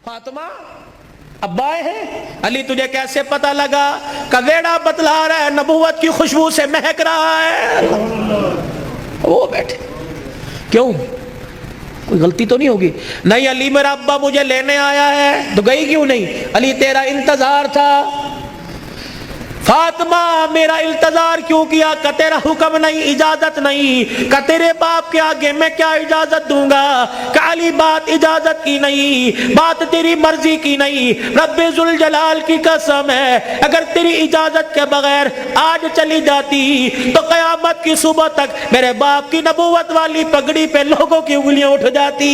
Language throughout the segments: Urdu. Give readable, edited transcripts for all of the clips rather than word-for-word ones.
فاطمہ ابا ہے علی تجھے کیسے پتا لگا؟ کویڑا بتلا رہا ہے نبوت کی خوشبو سے مہک رہا ہے. وہ بیٹھے کیوں؟ کوئی غلطی تو نہیں ہوگی؟ نہیں علی میرا ابا مجھے لینے آیا ہے. تو گئی کیوں نہیں؟ علی تیرا انتظار تھا. فاطمہ میرا انتظار کیوں کیا؟ کہ تیرا حکم نہیں، اجازت نہیں. کہ تیرے باپ کے آگے میں کیا اجازت دوں گا؟ کہ علی بات اجازت کی نہیں، بات تیری مرضی کی نہیں. رب ذوالجلال کی قسم ہے اگر تیری اجازت کے بغیر آج چلی جاتی تو قیامت کی صبح تک میرے باپ کی نبوت والی پگڑی پہ لوگوں کی انگلیاں اٹھ جاتی.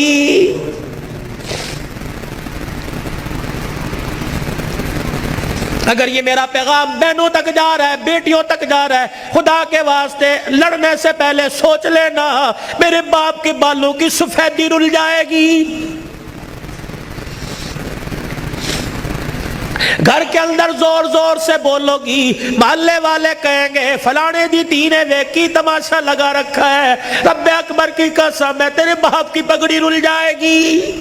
اگر یہ میرا پیغام بہنوں تک جا رہا ہے، بیٹیوں تک جا رہا ہے، خدا کے واسطے لڑنے سے پہلے سوچ لینا میرے باپ کے بالوں کی سفیدی رل جائے گی. گھر کے اندر زور زور سے بولو گی، محلے والے کہیں گے فلانے دی تینے ویکی تماشا لگا رکھا ہے. رب اکبر کی قسم ہے تیرے باپ کی پگڑی رل جائے گی.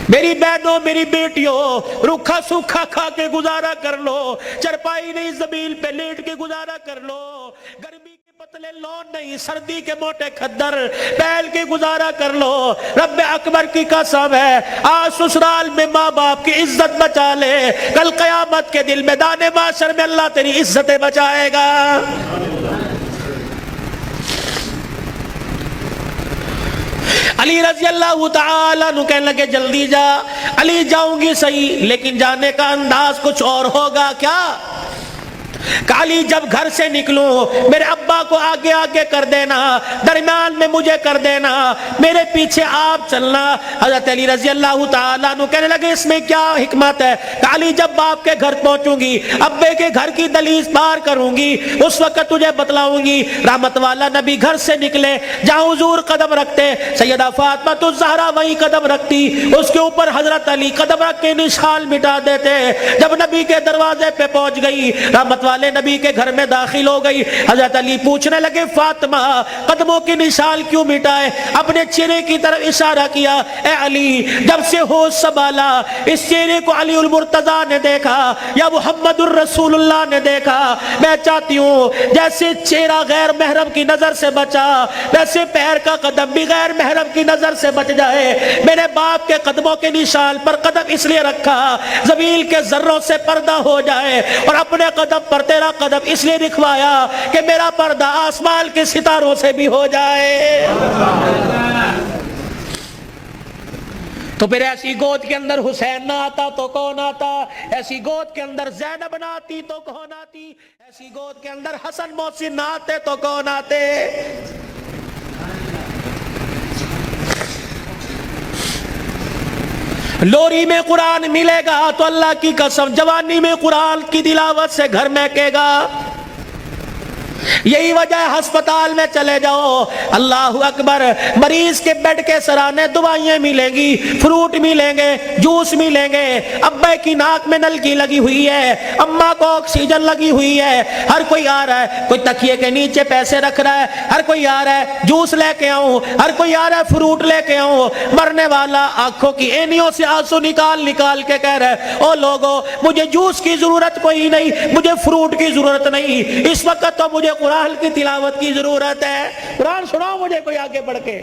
میری بہنوں میری بیٹیوں روکھا سوکھا کھا کے گزارا کر لو، چرپائی نہیں زمین پہ لیٹ کے گزارا کر لو. گرمی کے پتلے لون نہیں، سردی کے موٹے کھدر پہل کے گزارا کر لو. رب اکبر کی قسم ہے آج سسرال میں ماں باپ کی عزت بچا لے، کل قیامت کے دل میدان محشر میں اللہ تیری عزتیں بچائے گا. علی رضی اللہ تعالیٰ عنہ کہنے لگے جلدی جا. علی جاؤں گی صحیح لیکن جانے کا انداز کچھ اور ہوگا. کیا؟ علی جب گھر سے نکلوں میرے ابا کو آگے آگے کر دینا، درمیان میں مجھے کر دینا، میرے پیچھے آپ چلنا. حضرت علی رضی اللہ تعالیٰ عنہ کہنے لگے اس میں کیا حکمت ہے؟ علی جب باپ کے گھر پہنچوں گی، ابے کے گھر کی دہلیز پار کروں گی، اس وقت تجھے بتلاؤں گی. رحمت والا نبی گھر سے نکلے، جہاں حضور قدم رکھتے سیدہ فاطمہ الزہرا وہیں قدم رکھتی، اس کے اوپر حضرت علی قدم رکھ کے نشان مٹا دیتے. جب نبی کے دروازے پہ پہنچ گئی، رحمت والے نبی کے گھر میں داخل ہو گئی، حضرت علی پوچھنے لگے فاطمہ قدموں کی نشان کیوں مٹائے؟ اپنے چہرے کی طرف اشارہ کیا. اے علی جب سے ہوش سنبھالا اس چہرے کو علی المرتضیٰ نے دیکھا یا محمد الرسول اللہ نے دیکھا، میں چاہتی ہوں جیسے چہرہ غیر محرم کی نظر سے بچا ویسے پیر کا قدم بھی غیر محرم کی نظر سے بچ جائے. میرے باپ کے قدموں کے نشان پر قدم اس لیے رکھا زمین کے ذروں سے پردہ ہو جائے، اور اپنے قدم پر تیرا قدم اس لیے رکھوایا کہ میرا پردہ آسمان کے ستاروں سے بھی ہو جائے. تو پھر ایسی گود کے اندر حسین نہ آتا تو کون آتا؟ ایسی گود کے اندر زینب نہ آتی تو کون آتی؟ ایسی گود کے اندر حسن محسن نہ آتے تو کون آتے؟ لوری میں قرآن ملے گا تو اللہ کی قسم جوانی میں قرآن کی تلاوت سے گھر مہکے گا. یہی وجہ ہے ہسپتال میں چلے جاؤ اللہ اکبر مریض کے بیڈ کے سرانے دوائیں ملیں گی، فروٹ ملیں گے، جوس ملیں گے. ابے کی ناک میں نلکی لگی ہوئی ہے، اماں کو آکسیجن لگی ہوئی ہے. ہر کوئی آ رہا ہے، کوئی تکیے کے نیچے پیسے رکھ رہا ہے، ہر کوئی آ رہا ہے جوس لے کے آؤں، ہر کوئی آ رہا ہے فروٹ لے کے آؤں. مرنے والا آنکھوں کی اینیوں سے آنسو نکال نکال کے کہہ رہا ہے او لوگو مجھے جوس کی ضرورت کوئی نہیں، مجھے فروٹ کی ضرورت نہیں، اس وقت تو مجھے قرآن کی تلاوت کی ضرورت ہے. قرآن سناؤ مجھے کوئی آگے بڑھ کے.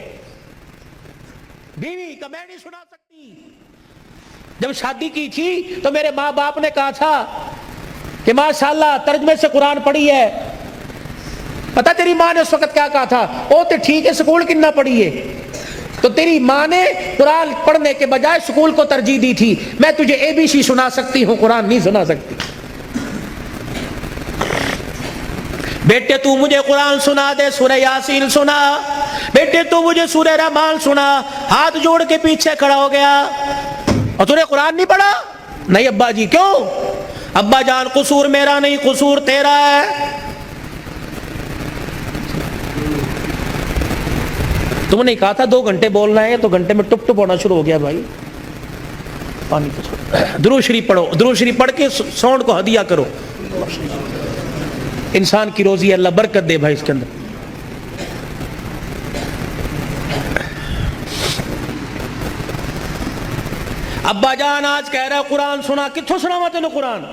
بیوی کا میں نہیں سنا سکتی. جب شادی کی تھی تو میرے ماں باپ نے کہا تھا کہ ماشاءاللہ ترجمے سے قرآن پڑھی ہے. پتہ تیری ماں نے اس وقت کیا کہا تھا؟ او تے ٹھیک ہے سکول کتنا پڑھی ہے. تو تیری ماں نے قرآن پڑھنے کے بجائے سکول کو ترجیح دی تھی. میں تجھے ABC سنا سکتی ہوں، قرآن نہیں سنا سکتی. بیٹے تو مجھے قرآن سنا دے، سورہ یاسین سنا. بیٹے تو مجھے سورہ رحمان سنا. ہاتھ جوڑ کے پیچھے کھڑا ہو گیا. اور تو نے قرآن نہیں پڑھا؟ نہیں ابا جی. کیوں؟ ابا جان قصور میرا نہیں، قصور تیرا ہے. تم نے کہا تھا 2 گھنٹے بولنا ہے تو گھنٹے میں ٹپ ٹپ ہونا شروع ہو گیا. بھائی پانی درود شریف پڑھو، درود شریف پڑھ کے ساؤنڈ کو ہدیہ کرو. انسان کی روزی اللہ برکت دے بھائی اس کے اندر. ابا جان آج کہہ رہا قرآن سنا، کتوں سناوا تینوں قرآن؟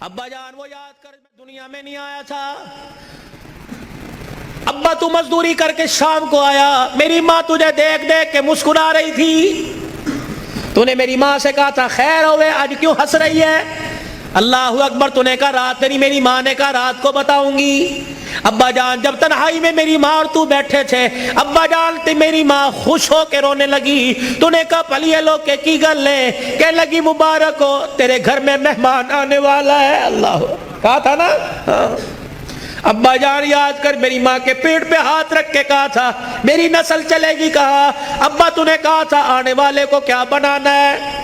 ابا جان وہ یاد کر میں دنیا میں نہیں آیا تھا، ابا تو مزدوری کر کے شام کو آیا، میری ماں تجھے دیکھ دیکھ کے مسکرا رہی تھی، تو نے میری ماں سے کہا تھا خیر ہوئے، آج کیوں ہنس رہی ہے؟ اللہ اکبر، تو نے کہا رات نہیں، میری ماں نے کہا رات کو بتاؤں گی۔ ابا جان جب تنہائی میں میری ماں اور تو بیٹھے تھے، ابا جان تے میری ماں خوش ہو کے رونے لگی، تو نے کہا پلیے لو کے کی گل لے، کہنے لگی مبارک ہو تیرے گھر میں مہمان آنے والا ہے۔ اللہ کہا تھا نا، ابا جان یاد کر میری ماں کے پیٹ پہ ہاتھ رکھ کے کہا تھا میری نسل چلے گی، کہا ابا تو نے کہا تھا آنے والے کو کیا بنانا ہے؟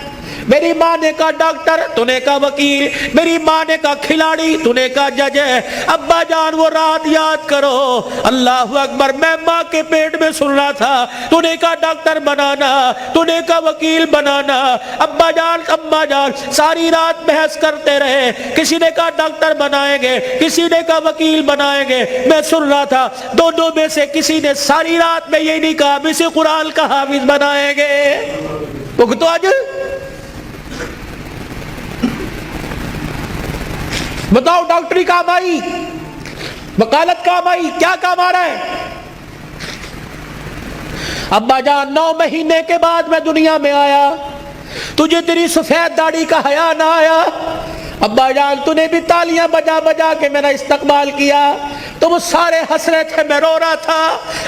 میری ماں نے کہا ڈاکٹر، تو نے کہا وکیل، میری ماں نے کہا کھلاڑی، تو نے کہا جج ہے۔ ابا جان وہ رات یاد کرو، اللہ اکبر، میں ماں کے پیٹ میں سن رہا تھا، تو نے کہا ڈاکٹر بنانا، تو نے کہا وکیل بنانا۔ ابا جان اماں جان ساری رات بحث کرتے رہے، کسی نے کہا ڈاکٹر بنائیں گے، کسی نے کہا وکیل بنائیں گے، میں سن رہا تھا دونوں میں سے کسی نے ساری رات میں یہ نہیں کہا ہم اسے قرآن کا حافظ بنائیں گے۔ تو آج بتاؤ ڈاکٹری کام آئی، وکالت کام آئی، کیا کام آ رہا ہے؟ ابا جان 9 مہینے کے بعد میں دنیا میں آیا، تجھے تیری سفید داڑھی کا حیا نہ آیا؟ ابا جان تو نے بھی تالیاں بجا بجا کے میرا استقبال کیا، تم سارے ہنس رہے تھے، میں رو رہا تھا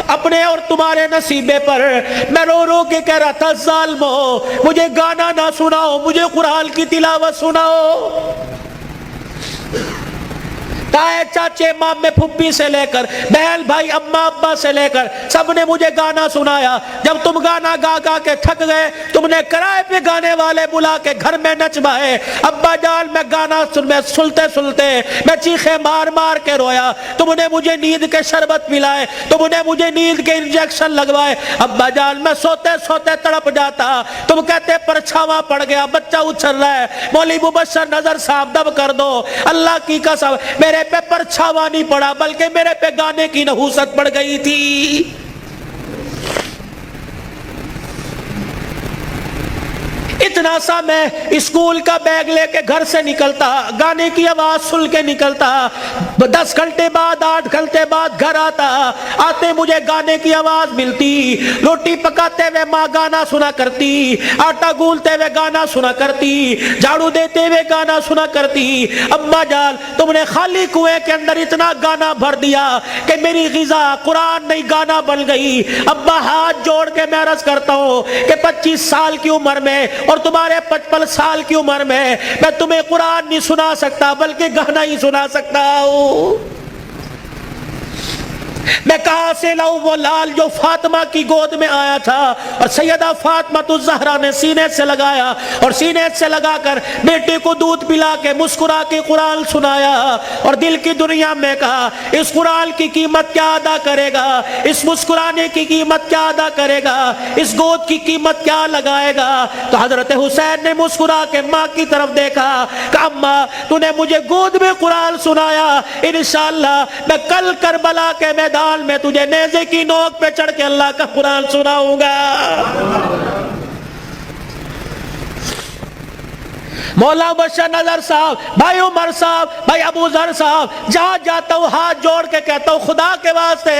اپنے اور تمہارے نصیبے پر، میں رو رو کے کہہ رہا تھا ظالمو مجھے گانا نہ سناؤ، مجھے قرآن کی تلاوت سناؤ۔ تائے چاچے مامے پھپھی سے لے کر بہن بھائی اماں ابا سے لے کر سب نے مجھے گانا سنایا، جب تم گانا گا گا کے تھک گئے تم نے کرائے پہ گانے والے بلا کے گھر میں نچوائے۔ ابا جان میں گانا سنتے سنتے میں چیخے مار مار کے رویا، تم نے مجھے نیند کے شربت پلائے، تم نے مجھے نیند کے انجیکشن لگوائے۔ ابا جان میں سوتے سوتے تڑپ جاتا، تم کہتے پرچھاواں پڑ گیا، بچہ اچھل رہا ہے، مولوی مبشر نظر صاحب دب کر دو۔ اللہ کی قسم میرے پہ پرچھاوا نہیں پڑا بلکہ میرے پہ گانے کی نحوست پڑ گئی تھی۔ اتنا سا میں اسکول کا بیگ لے کے گھر سے نکلتا، گانے کی آواز سن کے نکلتا، 10 گھنٹے بعد 8 گھنٹے بعد گھر آتا، آتے مجھے گانے کی آواز ملتی، روٹی پکاتے ہوئے ماں گانا سنا کرتی، آٹا گولتے ہوئے گانا سنا کرتی، جھاڑو دیتے ہوئے گانا سنا کرتی۔ اماں جان تم نے خالی کنویں کے اندر اتنا گانا بھر دیا کہ میری غذا قرآن نہیں گانا بن گئی۔ ابا ہاتھ جوڑ کے میں عرض کرتا ہوں کہ 25 سال کی عمر میں اور تمہارے 55 سال کی عمر میں تمہیں قرآن نہیں سنا سکتا بلکہ گانا ہی سنا سکتا ہوں۔ میں کہاں سے لاؤں وہ لال جو فاطمہ کی گود میں آیا تھا اور سیدہ فاطمہ الزہرا نے سینے سے لگایا اور سینے سے لگا کر بیٹے کو دودھ پلا کے مسکرا کے قرآن سنایا اور دل کی دنیا میں کہا اس قرآن کی قیمت کیا ادا کرے گا، اس مسکرانے کی قیمت کیا ادا کرے گا، اس گود کی قیمت کیا لگائے گا۔ تو حضرت حسین نے مسکرا کے ماں کی طرف دیکھا کہ اماں تو نے مجھے گود میں قرآن سنایا، انشاءاللہ میں کل کربلا کے میدان میں تجھے نیزے کی نوک پہ چڑھ کے اللہ کا قرآن سناؤں گا۔ مولا بشر نظر صاحب، بھائی عمر صاحب، بھائی ابو ذر صاحب، جہاں جاتا ہوں ہاتھ جوڑ کے کہتا ہوں خدا کے واسطے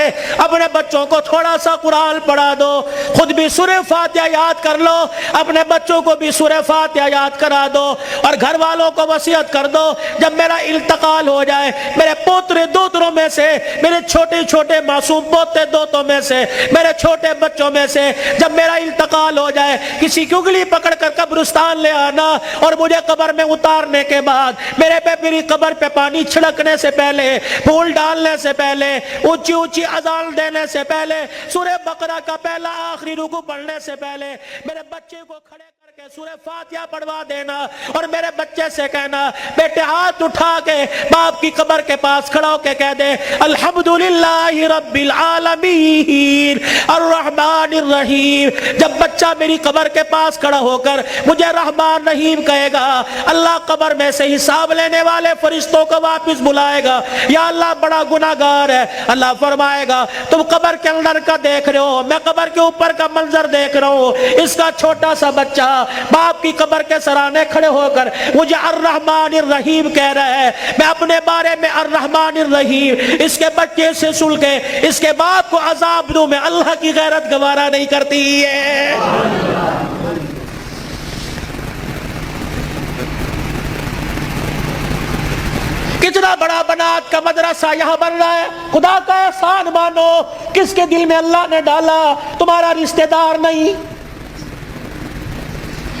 اپنے بچوں کو تھوڑا سا قرآن پڑھا دو، خود بھی سورہ فاتحہ یاد کر لو، اپنے بچوں کو بھی سورہ فاتحہ یاد کرا دو اور گھر والوں کو وصیت کر دو جب میرا انتقال ہو جائے میرے پوترے دوتروں میں سے، میرے چھوٹے چھوٹے معصوم پوتے دوتوں میں سے، میرے چھوٹے بچوں میں سے جب میرا انتقال ہو جائے کسی کی انگلی پکڑ کر قبرستان لے آنا اور مجھے قبر میں اتارنے کے بعد میرے پہ میری قبر پہ پانی چھڑکنے سے پہلے، پھول ڈالنے سے پہلے، اونچی اونچی اذان دینے سے پہلے، سورہ بقرہ کا پہلا آخری رکوع پڑھنے سے پہلے میرے بچے کو کھڑے کر کے سورہ فاتحہ پڑھوا دینا اور میرے بچے سے کہنا بیٹے ہاتھ اٹھا کے باپ کی قبر کے پاس کھڑا ہو کے کہہ دے الحمدللہ رب العالمین الرحمن الرحیم. جب بچہ میری قبر کے پاس کھڑا ہو کر مجھے رحمان رحیم کہے گا اللہ قبر میں سے حساب لینے والے فرشتوں کو واپس بلائے گا. یا اللہ بڑا گناہگار ہے. اللہ فرمائے گا تم قبر کے اندر کا دیکھ رہے ہو, میں قبر کے اوپر کا منظر دیکھ رہا ہوں. اس کا چھوٹا سا بچہ باپ کی قبر کے سرانے کھڑے ہو کر مجھے الرحمن الرحیم کہہ رہا ہے. میں اپنے بارے میں الرحمن الرحیم اس کے بچے سے سن کے اس کے باپ کو عذاب دوں, میں اللہ کی غیرت گوارا نہیں کرتی ہے. کتنا بڑا بنات کا مدرسہ یہاں بن رہا ہے. خدا کا احسان مانو کس کے دل میں اللہ نے ڈالا. تمہارا رشتہ دار نہیں,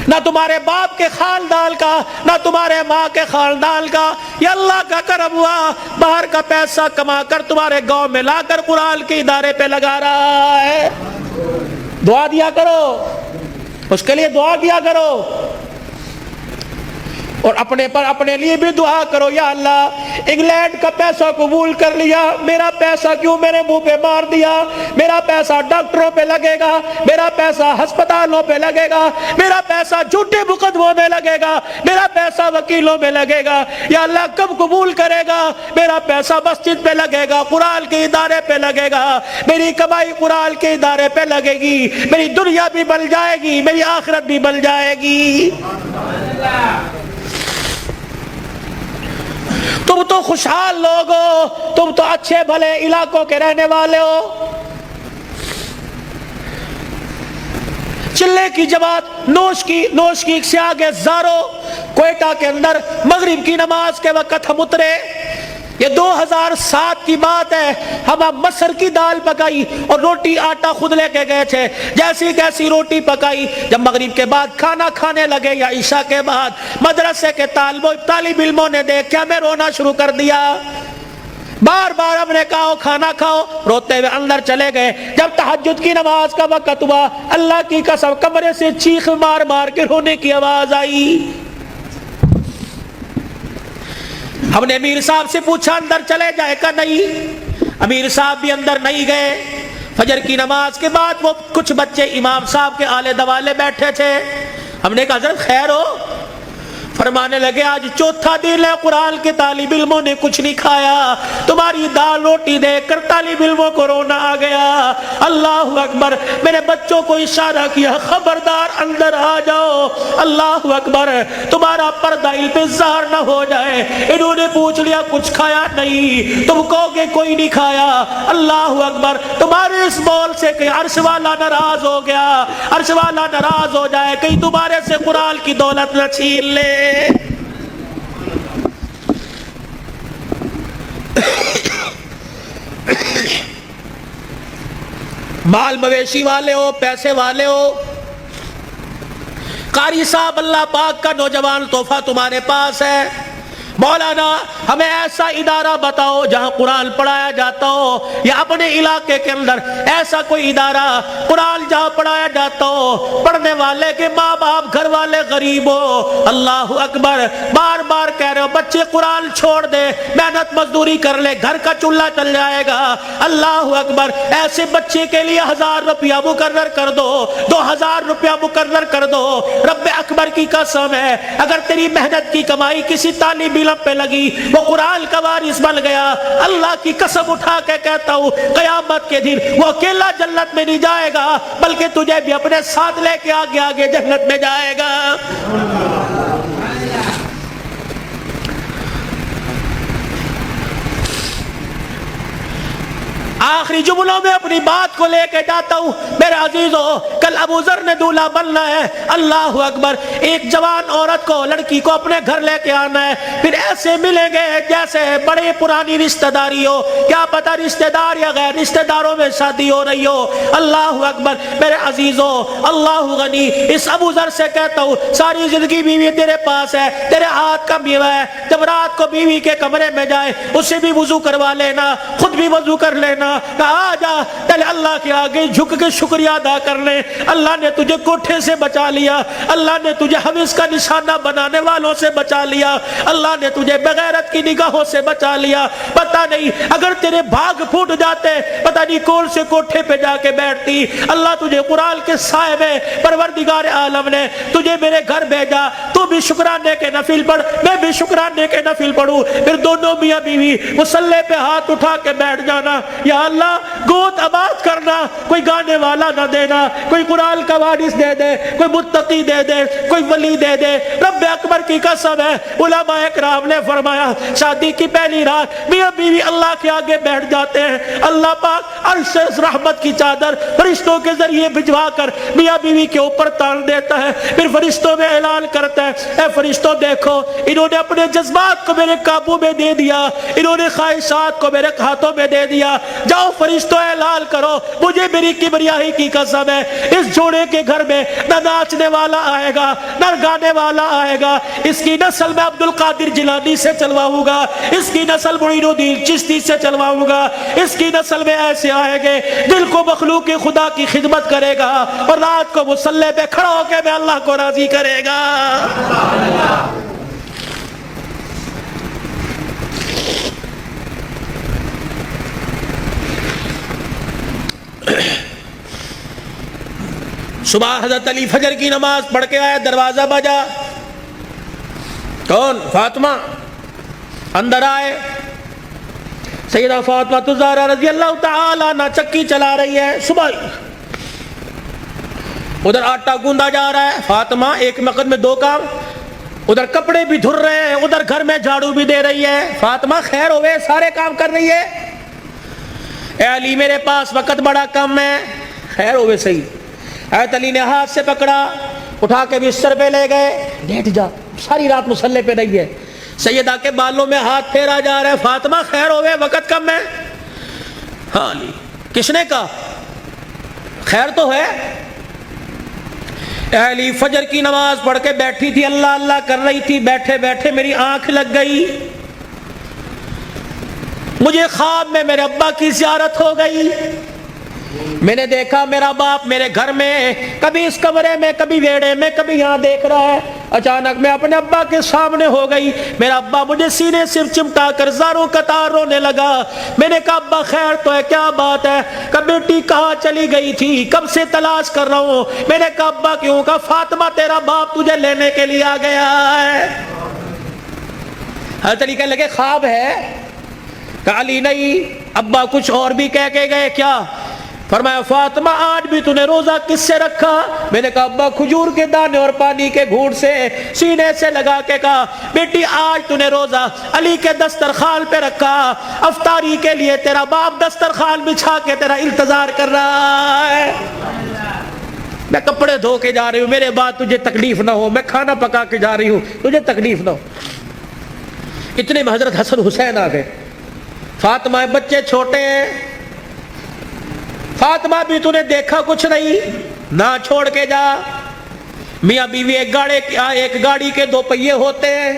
نہ تمہارے باپ کے خاندان کا, نہ تمہارے ماں کے خاندان کا. یہ اللہ کا کرم ہوا باہر کا پیسہ کما کر تمہارے گاؤں میں لا کر قرآن کے ادارے پہ لگا رہا ہے. دعا دیا کرو, اس کے لیے دعا کیا کرو اور اپنے لیے بھی دعا کرو. یا اللہ انگلینڈ کا پیسہ قبول کر لیا, میرا پیسہ کیوں میرے منہ پہ مار دیا. میرا پیسہ ڈاکٹروں پہ لگے گا, میرا پیسہ ہسپتالوں پہ لگے گا, میرا پیسہ جھوٹے مقدموں میں لگے گا, میرا پیسہ وکیلوں میں لگے گا. یا اللہ کب قبول کرے گا. میرا پیسہ مسجد پہ لگے گا, قرآن کے ادارے پہ لگے گا, میری کمائی قرآن کے ادارے پہ لگے گی. میری دنیا بھی بن جائے گی, میری آخرت بھی بن جائے گی. تم تو خوشحال لوگ ہو, تم تو اچھے بھلے علاقوں کے رہنے والے ہو. چلے کی جماعت نوش کی سے آگے زارو کوئٹہ کے اندر مغرب کی نماز کے وقت ہم اترے. یہ 2007 کی بات ہے. ہم مسر کی دال پکائی اور روٹی آٹا خود لے کے گئے تھے. جیسی کیسی روٹی پکائی, جب مغرب کے بعد کھانا کھانے لگے یا عشاء کے بعد مدرسے کے طالب علموں نے دیکھ کے ہمیں رونا شروع کر دیا. بار بار ہم نے کہا کھانا کھاؤ, روتے ہوئے اندر چلے گئے. جب تہجد کی نماز کا وقت ہوا اللہ کی قسم کمرے سے چیخ مار مار کے رونے کی آواز آئی. ہم نے امیر صاحب سے پوچھا اندر چلے جائے کا, نہیں. امیر صاحب بھی اندر نہیں گئے. فجر کی نماز کے بعد وہ کچھ بچے امام صاحب کے آلے دوالے بیٹھے تھے. ہم نے کہا حضرت خیر ہو. فرمانے لگے آج چوتھا دن ہے قرآن کے طالب علموں نے کچھ نہیں کھایا, تمہاری دال روٹی دیکھ کر طالب علموں کو رونا آ گیا. اللہ اکبر. میرے بچوں کو اشارہ کیا خبردار اندر آ جاؤ. اللہ اکبر. تمہارا پردہ علم پہ ظاہر نہ ہو جائے. انہوں نے پوچھ لیا کچھ کھایا, نہیں. تم کہو گے کوئی نہیں کھایا. اللہ اکبر. تمہارے اس بول سے کہ عرش والا ناراض ہو گیا, عرش والا ناراض ہو جائے, کہیں تمہارے سے قرآن کی دولت نہ چھین لے. مال مویشی والے ہو, پیسے والے ہو, قاری صاحب اللہ پاک کا نوجوان تحفہ تمہارے پاس ہے. مولانا ہمیں ایسا ادارہ بتاؤ جہاں قرآن پڑھایا جاتا ہو, یا اپنے علاقے کے اندر ایسا کوئی ادارہ قرآن جہاں پڑھایا جاتا ہو, پڑھنے والے کے ماں باپ گھر والے غریب ہو. اللہ اکبر. بار بار کہہ رہے ہو بچے قرآن چھوڑ دے, محنت مزدوری کر لے, گھر کا چولہا چل جائے گا. اللہ اکبر. ایسے بچے کے لیے 1000 روپیہ مقرر کر دو, 2000 روپیہ مقرر کر دو. رب اکبر کی قسم ہے اگر تیری محنت کی کمائی کسی طالب علم پہ لگی, وہ قرآن کا وارث بن گیا, اللہ کی قسم اٹھا کے کہتا ہوں قیامت کے دن وہ اکیلا جنت میں نہیں جائے گا, بلکہ تجھے بھی اپنے ساتھ لے کے آگے آگے جنت میں جائے گا. آخری جملوں میں اپنی بات کو لے کے جاتا ہوں. میرے عزیزو کل ابو ذر نے دولہا بننا ہے. اللہ اکبر. ایک جوان عورت کو, لڑکی کو اپنے گھر لے کے آنا ہے, پھر ایسے ملیں گے جیسے بڑے پرانی رشتہ داری ہو, کیا پتا رشتہ دار یا غیر رشتہ داروں میں شادی ہو رہی ہو. اللہ اکبر. میرے عزیزو اللہ غنی. اس ابو ذر سے کہتا ہوں ساری زندگی بیوی تیرے پاس ہے, تیرے ہاتھ کا میوہ ہے, جب رات کو بیوی کے کمرے میں جائے اسے بھی وضو کروا لینا, خود بھی وضو کر لینا, آنا، کہا آ جا پہلے اللہ کے آگے جھک کے شکریہ ادا کر لے۔ اللہ نے تجھے کوٹھے سے بچا لیا، اللہ نے تجھے حوث کا نشانہ بنانے والوں سے بچا لیا، اللہ نے تجھے بغیرت کی نگاہوں سے بچا لیا۔ پتہ نہیں اگر تیرے بھاگ پھوٹ جاتے پتہ نہیں کون سے کوٹھے پہ جا کے بیٹھتی۔ اللہ تجھے قرآن کے سائے میں پروردگار عالم نے تجھے میرے گھر بھیجا، تو بھی شکرانے کے نفل پڑھ، میں بھی شکرانے کے نفل پڑھوں، پھر دونوں میاں بیوی مصلی پہ ہاتھ اٹھا کے بیٹھ جانا۔ یا اللہ گوت آباد کرنا، کوئی گانے والا نہ دینا، کوئی قرآن کا وارث دے دے، کوئی متقی دے دے، کوئی ولی دے دے۔ رب اکبر کی قسم ہے، علماء اکرام نے فرمایا شادی کی پہلی رات میاں بیوی اللہ کے آگے بیٹھ جاتے ہیں، اللہ پاک عرش رحمت کی چادر فرشتوں کے ذریعے بھجوا کر میاں بیوی کے اوپر تان دیتا ہے، پھر فرشتوں میں اعلان کرتا ہے اے فرشتوں دیکھو انہوں نے اپنے جذبات کو میرے قابو میں دے دیا، انہوں نے خواہشات کو میرے ہاتھوں میں دے دیا، جاؤ فرشتوں اعلان کرو مجھے میری کبریائی کی قسم ہے اس جوڑے کے گھر میں نہ ناچنے والا آئے گا نہ گانے والا آئے گا، اس کی نسل میں عبد القادر جیلانی سے چلواؤں گا، اس کی نسل معین الدین چشتی سے چلواؤں گا، اس کی نسل میں ایسے آئے گے دل کو مخلوق خدا کی خدمت کرے گا اور رات کو مصلی پہ کھڑا ہو کے میں اللہ کو راضی کرے گا۔ صبح حضرت علی فجر کی نماز پڑھ کے آیا، دروازہ بجا، کون؟ فاطمہ۔ اندر آئے، سیدہ فاطمہ الزہرا رضی اللہ تعالی عنہا چکی چلا رہی ہے، صبح ادھر آٹا گوندا جا رہا ہے، فاطمہ ایک وقت میں دو کام، ادھر کپڑے بھی دھر رہے ہیں، ادھر گھر میں جھاڑو بھی دے رہی ہے۔ فاطمہ خیر ہوئے، سارے کام کر رہی ہے۔ اے علی میرے پاس وقت بڑا کم ہے، خیر ہوئے صحیح۔ حضرت علی نے ہاتھ سے پکڑا، اٹھا کے بستر پہ لے گئے، لیٹ جا، ساری رات مصلی پہ رہی ہے۔ سیدہ کے بالوں میں ہاتھ پھیرا جا رہا ہے، فاطمہ خیر ہوئے وقت کم ہے۔ ہاں علی، کس نے کہا؟ خیر تو ہے۔ اے علی فجر کی نماز پڑھ کے بیٹھی تھی، اللہ اللہ کر رہی تھی، بیٹھے بیٹھے میری آنکھ لگ گئی، مجھے خواب میں میرے ابا کی زیارت ہو گئی، میں نے دیکھا میرا باپ میرے گھر میں کبھی اس کمرے میں کبھی ویڑے میں کبھی یہاں دیکھ رہا ہے۔ اچانک میں اپنے ابا کے سامنے ہو گئی، میرا ابا مجھے سینے سے چمٹا کر زاروں قطار رونے لگا۔ میں نے کہا ابا خیر تو ہے، کیا بات ہے؟ کہ بیٹی کہاں چلی گئی تھی، کب سے تلاش کر رہا ہوں۔ میں نے کہا ابا کیوں؟ کہا فاطمہ تیرا باپ تجھے لینے کے لیے آ گیا ہے۔ حضرت علی کہنے لگے خواب ہے؟ کہا علی نہیں، ابا کچھ اور بھی کہہ کے گئے۔ کیا؟ فرمایا فاطمہ آج بھی تو نے روزہ کس سے رکھا؟ میں نے کہا ابا کھجور کے دانے اور پانی کے گھونٹ سے، سینے سے لگا کے کہا بیٹی آج تو نے روزہ علی کے دسترخوان پہ رکھا، افطاری کے لیے تیرا باپ دسترخوان بچھا کے تیرا انتظار کر رہا ہے۔ میں کپڑے دھو کے جا رہی ہوں، میرے بعد تجھے تکلیف نہ ہو، میں کھانا پکا کے جا رہی ہوں، تجھے تکلیف نہ ہو۔ اتنے میں حضرت حسن حسین آ گئے۔ فاطمہ بچے چھوٹے ہیں، فاطمہ بھی تو نے دیکھا کچھ نہیں، نہ چھوڑ کے جا۔ میاں بیوی ایک گاڑی کے دو پہیے ہوتے ہیں،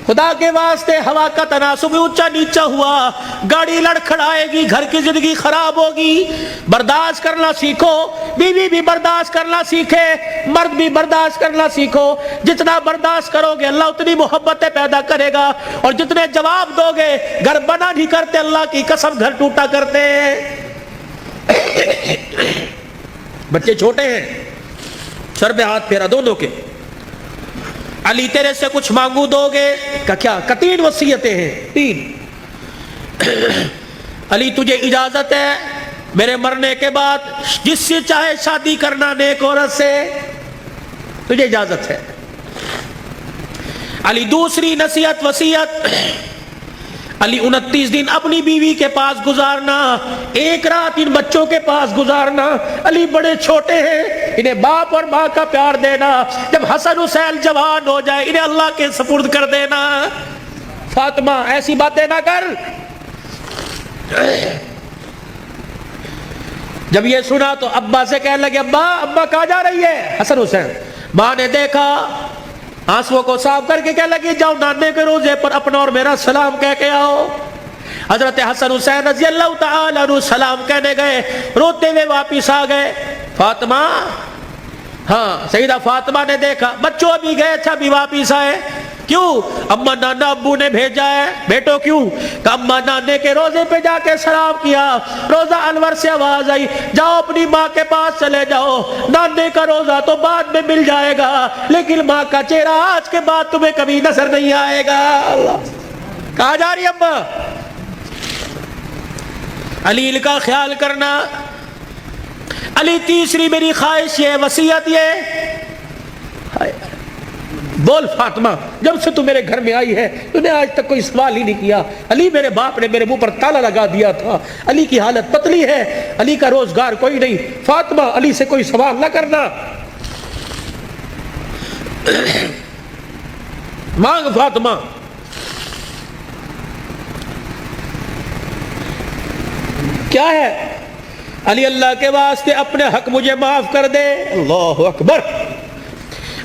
خدا کے واسطے ہوا کا تناسب اونچا نیچا ہوا، گاڑی لڑکھڑائے گی، گھر کی زندگی خراب ہوگی۔ برداشت کرنا سیکھو، بیوی بھی برداشت کرنا سیکھے، مرد بھی برداشت کرنا سیکھو۔ جتنا برداشت کرو گے اللہ اتنی محبتیں پیدا کرے گا، اور جتنے جواب دو گے گھر بنا نہیں کرتے، اللہ کی قسم گھر ٹوٹا کرتے ہیں۔ بچے چھوٹے ہیں، سر پہ ہاتھ پھیرا دونوں کے۔ علی تیرے سے کچھ مانگو دو گے؟ کہ کیا؟ کہ 3 وصیتیں ہیں، 3۔ علی تجھے اجازت ہے میرے مرنے کے بعد جس سے چاہے شادی کرنا نیک عورت سے، تجھے اجازت ہے۔ علی دوسری نصیحت وصیت، علی 29 دن اپنی بیوی کے پاس گزارنا، 1 رات ان بچوں کے پاس گزارنا۔ علی بڑے چھوٹے ہیں، انہیں باپ اور ماں کا پیار دینا، جب حسن حسین جوان ہو جائے انہیں اللہ کے سپرد کر دینا۔ فاطمہ ایسی باتیں نہ کر۔ جب یہ سنا تو ابا سے کہنے لگے ابا کہاں جا رہی ہے؟ حسن حسین۔ ماں نے دیکھا، آنسوؤں کو صاف کر کے کہنے لگی جاؤ نانے کے روزے پر اپنا اور میرا سلام کہہ کے آؤ۔ حضرت حسن حسین رضی اللہ تعالیٰ عنہ سلام کہنے گئے، روتے ہوئے واپس آ گئے۔ فاطمہ، ہاں سیدہ فاطمہ نے دیکھا بچوں ابھی گئے، اچھا بھی واپس آئے، کیوں؟ اما نانا ابو نے بھیجا ہے۔ بیٹو کیوں؟ کہ اما نانے کے روزے پہ جا کے سلام کیا، روزہ انور سے آواز آئی جاؤ اپنی ماں کے پاس چلے جاؤ، نانے کا روزہ تو بعد میں مل جائے گا لیکن ماں کا چہرہ آج کے بعد تمہیں کبھی نظر نہیں آئے گا۔ اللہ، کہاں جا رہی اما؟ علی کا خیال کرنا۔ علی تیسری میری خواہش یہ وصیت یہ، بول فاطمہ جب سے تو میرے گھر میں آئی ہے تو نے آج تک کوئی سوال ہی نہیں کیا۔ علی میرے باپ نے میرے منہ پر تالا لگا دیا تھا، علی کی حالت پتلی ہے، علی کا روزگار کوئی نہیں، فاطمہ علی سے کوئی سوال نہ کرنا، مانگ فاطمہ۔ کیا ہے؟ علی اللہ کے واسطے اپنے حق مجھے معاف کر دے۔ اللہ اکبر،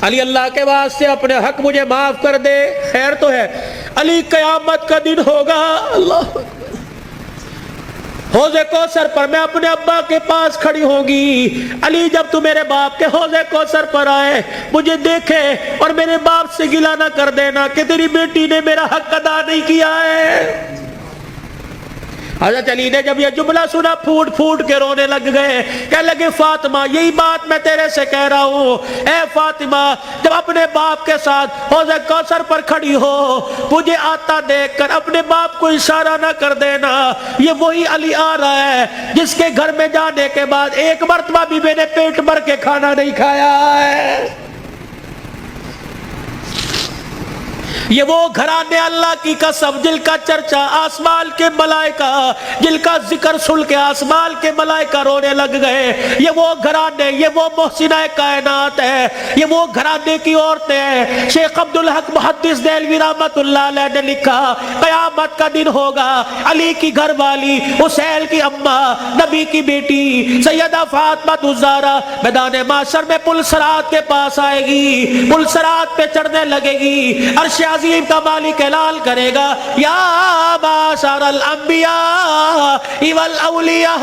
علی اللہ کے واسطے اپنے حق مجھے معاف کر دے۔ خیر تو ہے، علی قیامت کا دن ہوگا، اللہ اکبر، حوض کوثر پر میں اپنے ابا کے پاس کھڑی ہوں گی۔ علی جب تو میرے باپ کے حوض کوثر پر آئے مجھے دیکھے اور میرے باپ سے گلہ نہ کر دینا کہ تیری بیٹی نے میرا حق ادا نہیں کیا ہے۔ حضرت علی نے جب یہ جملہ سنا پھوٹ پھوٹ کے رونے لگ گئے، کہنے لگے فاطمہ یہی بات میں تیرے سے کہہ رہا ہوں، اے فاطمہ جب اپنے باپ کے ساتھ حوض کوثر پر کھڑی ہو مجھے آتا دیکھ کر اپنے باپ کو اشارہ نہ کر دینا، یہ وہی علی آ رہا ہے جس کے گھر میں جانے کے بعد ایک مرتبہ بھی میں نے پیٹ بھر کے کھانا نہیں کھایا ہے۔ یہ وہ گھرانے اللہ کی قسم جن کا چرچا آسمان کے ملائکہ، جن کا ذکر سن کے آسمان کے ملائکہ رونے لگ گئے، یہ وہ گھرانے، یہ وہ محسنہ کائنات ہے، یہ وہ گھرانے کی عورتیں ہیں۔ شیخ عبدالحق محدث دہلوی رحمت اللہ علیہ نے لکھا قیامت کا دن ہوگا، علی کی گھر والی، حسین کی اماں، نبی کی بیٹی سیدہ فاطمہ الزہرا میدان محشر میں پل صراط کے پاس آئے گی، پل صراط پہ چڑھنے لگے گی، عرش عظیم کا مالک اعلان کرے گا یا معاشر الانبیاء والاولیاء،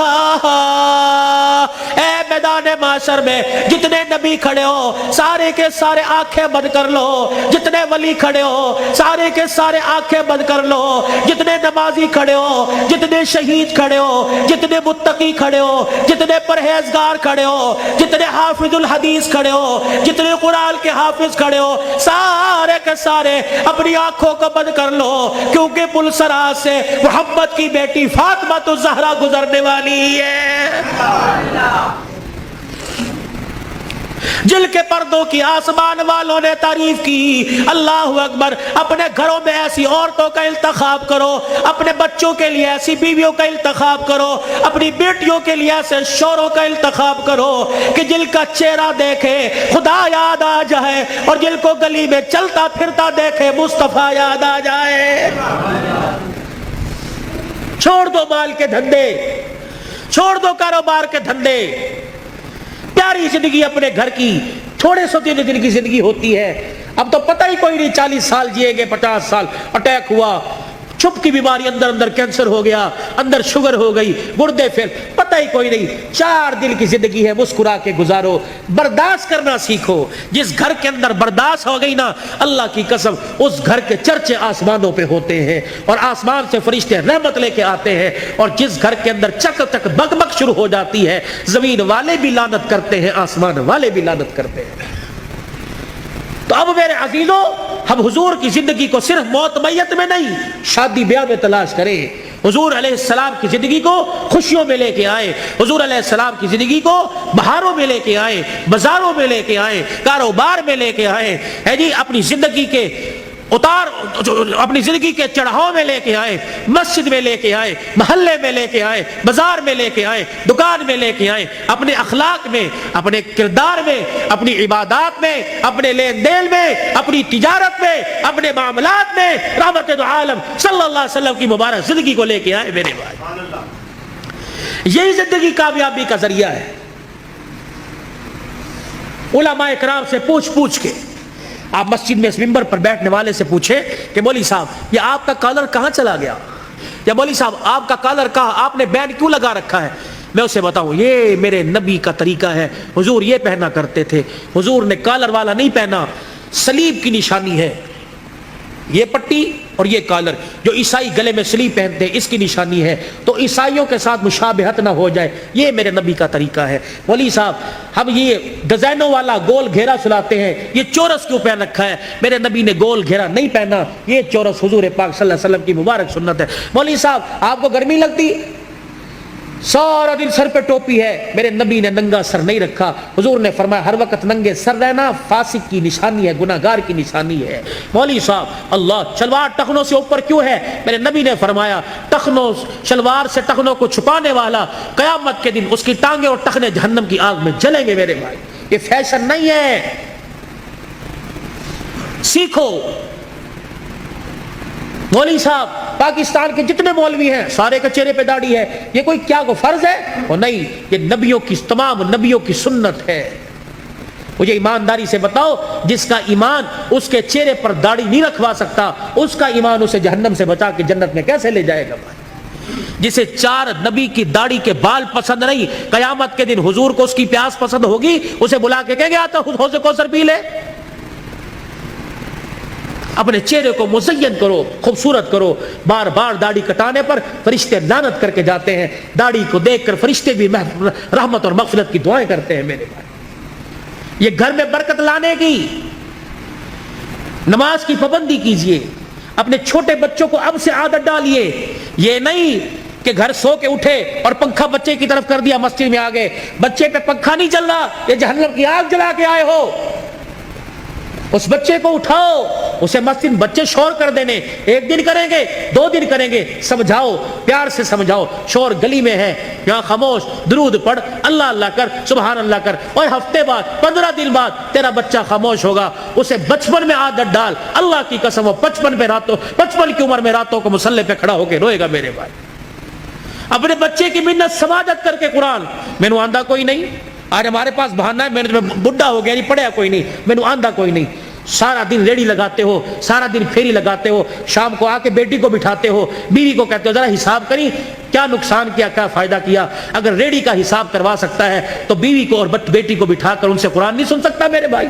اے میدان معاشر میں جتنے نبی کھڑے ہو سارے کے سارے آنکھیں بند کر لو، جتنے ولی کھڑے ہو سارے کے سارے آنکھیں بند کر لو، جتنے نمازی کھڑے ہو، جتنے شہید کھڑے ہو، جتنے متقی کھڑے ہو، جتنے پرہیزگار کھڑے ہو، جتنے حافظ الحدیث کھڑے ہو، جتنے قرآن کے حافظ کھڑے ہو، سارے کے سارے اپنی آنکھوں کو بند کر لو، کیونکہ پل صراط سے محمد کی بیٹی فاطمہ الزہرا گزرنے والی ہے، جل کے پردوں کی آسمان والوں نے تعریف کی۔ اللہ اکبر، اپنے گھروں میں ایسی عورتوں کا انتخاب کرو، اپنے بچوں کے لیے ایسی بیویوں کا انتخاب کرو، اپنی بیٹیوں کے لیے ایسے شوہروں کا انتخاب کرو کہ جل کا چہرہ دیکھے خدا یاد آ جائے، اور جل کو گلی میں چلتا پھرتا دیکھے مصطفیٰ یاد آ جائے۔ چھوڑ دو مال کے دھندے، چھوڑ دو کاروبار کے دھندے، پیاری زندگی اپنے گھر کی، تھوڑے سو دن کی زندگی ہوتی ہے، اب تو پتہ ہی کوئی نہیں 40 سال جیے گے، 50 سال، اٹیک ہوا، چھپ کی بیماری، اندر کینسر ہو گیا، اندر شوگر ہو گئی، گردے پھر، پتہ ہی کوئی نہیں۔ 4 دن کی زندگی ہے، مسکرا کے گزارو، برداشت کرنا سیکھو۔ جس گھر کے اندر برداشت ہو گئی نا، اللہ کی قسم اس گھر کے چرچے آسمانوں پہ ہوتے ہیں اور آسمان سے فرشتے رحمت لے کے آتے ہیں، اور جس گھر کے اندر چک چک بک بک شروع ہو جاتی ہے، زمین والے بھی لعنت کرتے ہیں، آسمان والے بھی لعنت کرتے ہیں۔ تو اب میرے عزیزوں، ہم حضور کی زندگی کو صرف موت میت میں نہیں، شادی بیاہ میں تلاش کریں۔ حضور علیہ السلام کی زندگی کو خوشیوں میں لے کے آئے، حضور علیہ السلام کی زندگی کو بہاروں میں لے کے آئے، بازاروں میں لے کے آئے، کاروبار میں لے کے آئے، ہے جی، اپنی زندگی کے اتار، اپنی زندگی کے چڑھاؤ میں لے کے آئے، مسجد میں لے کے آئے، محلے میں لے کے آئے، بازار میں لے کے آئے، دکان میں لے کے آئے، اپنے اخلاق میں، اپنے کردار میں، اپنی عبادات میں، اپنے لین دین میں، اپنی تجارت میں، اپنے معاملات میں رحمت دو عالم صلی اللہ علیہ وسلم کی مبارک زندگی کو لے کے آئے میرے بھائی۔ یہی زندگی کامیابی کا ذریعہ ہے۔ علماء اکرام سے پوچھ کے آپ مسجد میں اس منبر پر بیٹھنے والے سے پوچھے کہ مولوی صاحب یہ آپ کا کالر کہاں چلا گیا؟ یا مولوی صاحب آپ کا کالر کہا، آپ نے بینڈ کیوں لگا رکھا ہے؟ میں اسے بتاؤں یہ میرے نبی کا طریقہ ہے، حضور یہ پہنا کرتے تھے، حضور نے کالر والا نہیں پہنا، سلیب کی نشانی ہے یہ پٹی اور یہ کالر، جو عیسائی گلے میں سلیب پہنتے ہیں اس کی نشانی ہے، تو عیسائیوں کے ساتھ مشابہت نہ ہو جائے، یہ میرے نبی کا طریقہ ہے۔ مولوی صاحب ہم یہ ڈیزائنوں والا گول گھیرا سلاتے ہیں، یہ چورس کیوں پہن رکھا ہے؟ میرے نبی نے گول گھیرا نہیں پہنا، یہ چورس حضور پاک صلی اللہ علیہ وسلم کی مبارک سنت ہے۔ مولوی صاحب آپ کو گرمی لگتی، سارا دن سر پہ ٹوپی ہے، میرے نبی نے ننگا سر نہیں رکھا، حضور نے فرمایا ہر وقت ننگے سر رہنا فاسق کی نشانی ہے، گناہگار کی نشانی ہے۔ مولوی صاحب اللہ شلوار ٹخنوں سے اوپر کیوں ہے؟ میرے نبی نے فرمایا ٹخنوں شلوار سے ٹخنوں کو چھپانے والا قیامت کے دن اس کی ٹانگیں اور ٹخنے جہنم کی آگ میں جلیں گے۔ میرے بھائی یہ فیشن نہیں ہے، سیکھو۔ مولوی صاحب پاکستان کے جتنے مولوی ہیں سارے کے چہرے پہ داڑھی ہے، یہ کوئی کیا کو فرض ہے؟ وہ نہیں، یہ نبیوں کی تمام نبیوں کی سنت ہے۔ مجھے ایمانداری سے بتاؤ جس کا ایمان اس کے چہرے پر داڑھی نہیں رکھوا سکتا، اس کا ایمان اسے جہنم سے بچا کے جنت میں کیسے لے جائے گا؟ جسے چار نبی کی داڑھی کے بال پسند نہیں، قیامت کے دن حضور کو اس کی پیاس پسند ہوگی، اسے بلا کے کہیں گے آتا حوض کوثر پی لے۔ اپنے چہرے کو مزین کرو، خوبصورت کرو۔ بار بار داڑھی کٹانے پر فرشتے لعنت کر کے جاتے ہیں، داڑھی کو دیکھ کر فرشتے بھی رحمت اور مغفرت کی دعائیں کرتے ہیں۔ میرے بھائی یہ گھر میں برکت لانے کی، نماز کی پابندی کیجئے، اپنے چھوٹے بچوں کو اب سے عادت ڈالیے۔ یہ نہیں کہ گھر سو کے اٹھے اور پنکھا بچے کی طرف کر دیا، مسجد میں آ گئے، بچے پہ پنکھا نہیں چل رہا، یہ جہنم کی آگ جلا کے آئے ہو۔ اس بچے کو اٹھاؤ، اسے مسجد بچے شور کر دینے، ایک دن کریں گے 2 دن کریں گے، سمجھاؤ، پیار سے سمجھاؤ، شور گلی میں ہے یہاں خاموش، درود پڑھ، اللہ اللہ کر، سبحان اللہ کر، اور ہفتے بعد 15 دن بعد تیرا بچہ خاموش ہوگا۔ اسے بچپن میں عادت ڈال، اللہ کی قسم وہ 55 کی عمر میں راتوں کو مصلی پہ کھڑا ہو کے روئے گا۔ میرے بھائی اپنے بچے کی منت سماجت کر کے قرآن، میں نے آندھا کوئی نہیں، آج ہمارے پاس بہانہ ہے میں نے بڈھا ہو گیا نہیں پڑھیا کوئی نہیں، میں نے آندھا کوئی نہیں۔ سارا دن ریڑی لگاتے ہو، سارا دن پھیری لگاتے ہو، شام کو آ کے بیٹی کو بٹھاتے ہو، بیوی کو کہتے ہو ذرا حساب کری کیا نقصان کیا کیا فائدہ کیا۔ اگر ریڑی کا حساب کروا سکتا ہے تو بیوی کو اور بیٹی کو بٹھا کر ان سے قرآن نہیں سن سکتا؟ میرے بھائی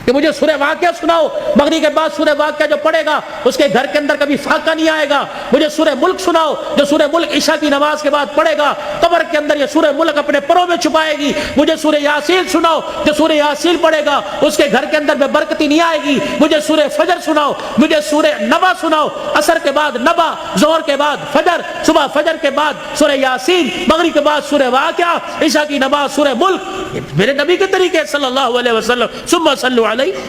کہ مجھے سورہ واقعہ سناؤ، مغرب کے بعد سورہ واقعہ جو پڑھے گا اس کے گھر کے اندر کبھی فاقہ نہیں آئے گا۔ مجھے سورہ ملک سناؤ، جو سورہ ملک عشاء کی نماز کے بعد پڑھے گا قبر کے اندر یہ سورہ ملک اپنے پروں میں چھپائے گی۔ مجھے سورہ یاسین سناؤ، جو سورہ یاسین پڑھے گا اس کے گھر کے اندر میں برکتی نہیں آئے گی۔ مجھے سورہ فجر سناؤ، مجھے سورہ نبا سناؤ، عصر کے بعد نبا، ظہر کے بعد فجر، صبح فجر کے بعد سورہ یاسین، مغرب کے بعد سورہ واقعہ، عشاء کی نماز سورہ ملک۔ میرے نبی کے طریقے صلی اللہ علیہ وسلم، ثم صلوا علیہ۔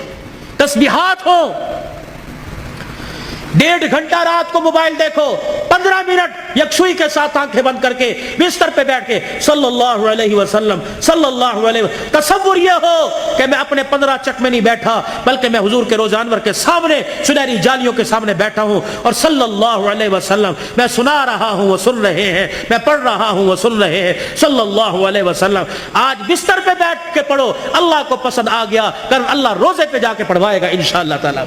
تسبیحات ہو، 1.5 گھنٹہ رات کو موبائل دیکھو، 15 منٹ یکسوئی کے ساتھ آنکھیں بند کر کے بستر پہ بیٹھ کے صلی اللہ علیہ وسلم صلی اللہ علیہ وسلم۔ تصور یہ ہو کہ میں اپنے 15 چک میں نہیں بیٹھا بلکہ میں حضور کے روزہ انور کے سامنے سنہری جالیوں کے سامنے بیٹھا ہوں اور صلی اللہ علیہ وسلم میں سنا رہا ہوں وہ سن رہے ہیں، میں پڑھ رہا ہوں وہ سن رہے ہیں صلی اللہ علیہ وسلم۔ آج بستر پہ بیٹھ کے پڑھو، اللہ کو پسند آ گیا کل اللہ روزے پہ جا کے پڑھوائے گا انشاءاللہ تعالی۔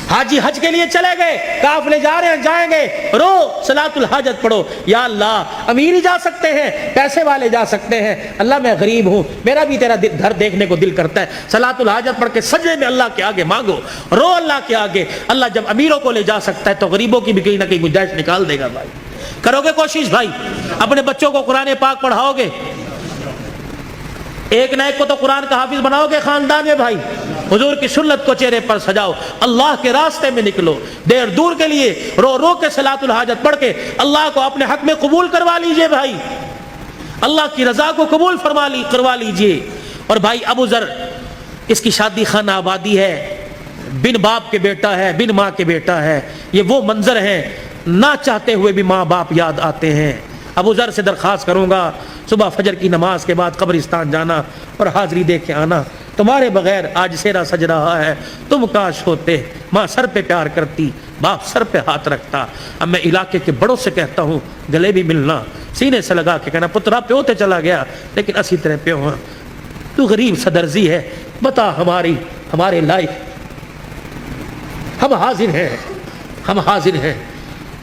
حاجی حج کے لیے چلے گئے، قافلے جا رہے ہیں جائیں گے، رو صلاۃ الحاجت پڑھو، یا اللہ امیر ہی جا سکتے ہیں، پیسے والے جا سکتے ہیں، اللہ میں غریب ہوں، میرا بھی تیرا گھر دیکھنے کو دل کرتا ہے، صلاۃ الحاجت پڑھ کے سجدے میں اللہ کے آگے مانگو، رو اللہ کے آگے۔ اللہ جب امیروں کو لے جا سکتا ہے تو غریبوں کی بھی کہیں نہ کہیں گنجائش نکال دے گا۔ بھائی کرو گے کوشش؟ بھائی اپنے بچوں کو قرآن پاک پڑھاؤ گے؟ ایک نہ ایک کو تو قرآن کا حافظ بناؤ گے خاندان میں۔ بھائی حضور کی سنت کو چہرے پر سجاؤ، اللہ کے راستے میں نکلو، دیر دور کے لیے رو رو کے صلاۃ الحاجت پڑھ کے اللہ کو اپنے حق میں قبول کروا لیجئے۔ بھائی اللہ کی رضا کو قبول کروا لیجئے۔ اور بھائی ابو ذر، اس کی شادی خانہ آبادی ہے، بن باپ کے بیٹا ہے، بن ماں کے بیٹا ہے، یہ وہ منظر ہیں نہ چاہتے ہوئے بھی ماں باپ یاد آتے ہیں۔ ابو ذر سے درخواست کروں گا صبح فجر کی نماز کے بعد قبرستان جانا اور حاضری دے کے آنا، تمہارے بغیر آج سیرا سج رہا ہے، تم کاش ہوتے، ماں سر پہ پیار کرتی، باپ سر پہ ہاتھ رکھتا۔ اب میں علاقے کے بڑوں سے کہتا ہوں گلے بھی ملنا، سینے سے لگا کے کہنا پترا پیو تے چلا گیا لیکن اسی طرح پیو ہاں، تو غریب صدرزی ہے، بتا ہمارے لائق، ہم حاضر ہیں، ہم حاضر ہیں۔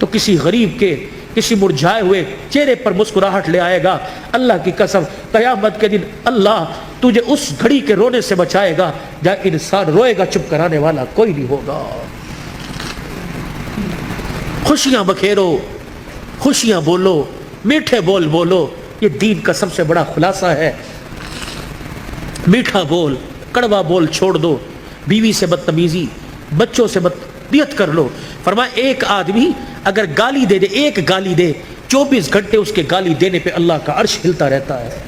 تو کسی غریب کے کسی مرجھائے ہوئے چہرے پر مسکراہٹ لے آئے گا۔ اللہ کی قسم قیامت کے دن اللہ تجھے اس گھڑی کے رونے سے بچائے گا جہاں انسان روئے گا، چپ کرانے والا کوئی نہیں ہوگا۔ خوشیاں بکھیرو، خوشیاں بولو، میٹھے بول بولو، یہ دین کا سب سے بڑا خلاصہ ہے۔ میٹھا بول، کڑوا بول چھوڑ دو، بیوی سے بدتمیزی، بچوں سے بدتمیزی کر لو۔ فرمایا ایک آدمی اگر گالی دے دے، ایک گالی دے، 24 گھنٹے اس کے گالی دینے پہ اللہ کا عرش ہلتا رہتا ہے۔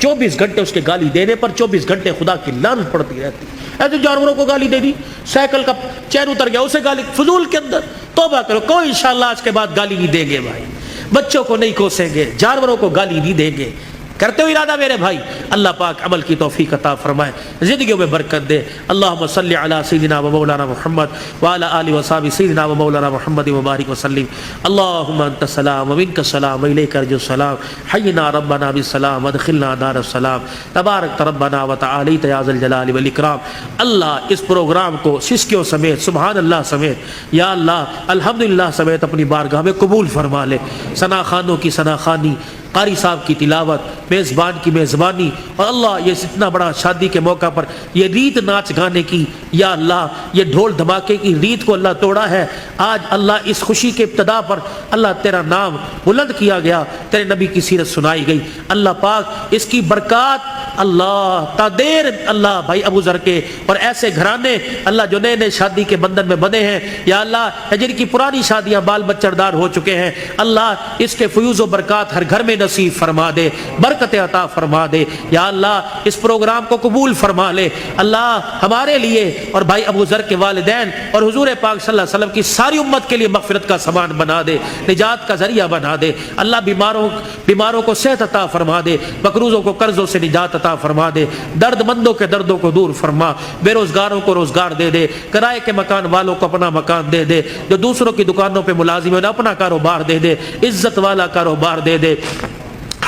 24 گھنٹے اس کے گالی دینے پر 24 گھنٹے خدا کی لعنت پڑتی رہتی۔ ایسے جانوروں کو گالی دے دی، سائیکل کا چین اتر گیا اسے گالی، فضول کے اندر توبہ کرو، کوئی انشاءاللہ آج کے بعد گالی نہیں دیں گے بھائی، بچوں کو نہیں کوسیں گے، جانوروں کو گالی نہیں دیں گے۔ کرتے ہو ارادہ میرے بھائی، اللہ پاک عمل کی توفیق عطا فرمائے، زندگیوں میں برکت دے۔ اللہم صلی علی سیدنا و مولانا محمد وعلی آلہ وصحبہ سیدنا و مولانا محمد مبارک وسلم۔ اللہم انت السلام و منک السلام و الیک ارجو السلام، حینا ربنا بالسلام ادخلنا دار السلام، تبارک ربنا و تعالیت یا ذا الجلال والاکرام۔ اللہ اس پروگرام کو سسکیوں سمیت، سبحان اللہ سمیت، یا اللہ الحمدللہ سمیت اپنی بارگاہ میں قبول فرما لے۔ ثنا خوانوں کی ثنا خوانی، قاری صاحب کی تلاوت، میزبان کی میزبانی، اور اللہ یہ اتنا بڑا شادی کے موقع پر یہ ریت ناچ گانے کی، یا اللہ یہ ڈھول دھماکے کی ریت کو اللہ توڑا ہے۔ آج اللہ اس خوشی کے ابتدا پر اللہ تیرا نام بلند کیا گیا، تیرے نبی کی سیرت سنائی گئی۔ اللہ پاک اس کی برکات اللہ تا دیر اللہ بھائی ابو ذر کے اور ایسے گھرانے اللہ جو نئے نئے شادی کے بندھن میں بندھے ہیں، یا اللہ جن کی پرانی شادیاں بال بچڑدار ہو چکے ہیں، اللہ اس کے فیوز و برکات ہر گھر میں نصیب فرما دے، برکت عطا فرما دے۔ یا اللہ اس پروگرام کو قبول فرما لے، اللہ ہمارے لیے اور بھائی ابو ذر کے والدین اور حضور پاک صلی اللہ علیہ وسلم کی ساری امت کے لیے مغفرت کا سامان بنا دے، نجات کا ذریعہ بنا دے۔ اللہ بیماروں کو صحت عطا فرما دے، مقروضوں کو قرضوں سے نجات عطا فرما دے، درد مندوں کے دردوں کو دور فرما، بے روزگاروں کو روزگار دے دے، کرائے کے مکان والوں کو اپنا مکان دے دے، جو دوسروں کی دکانوں پہ ملازم ہیں انہیں اپنا کاروبار دے دے، عزت والا کاروبار دے دے،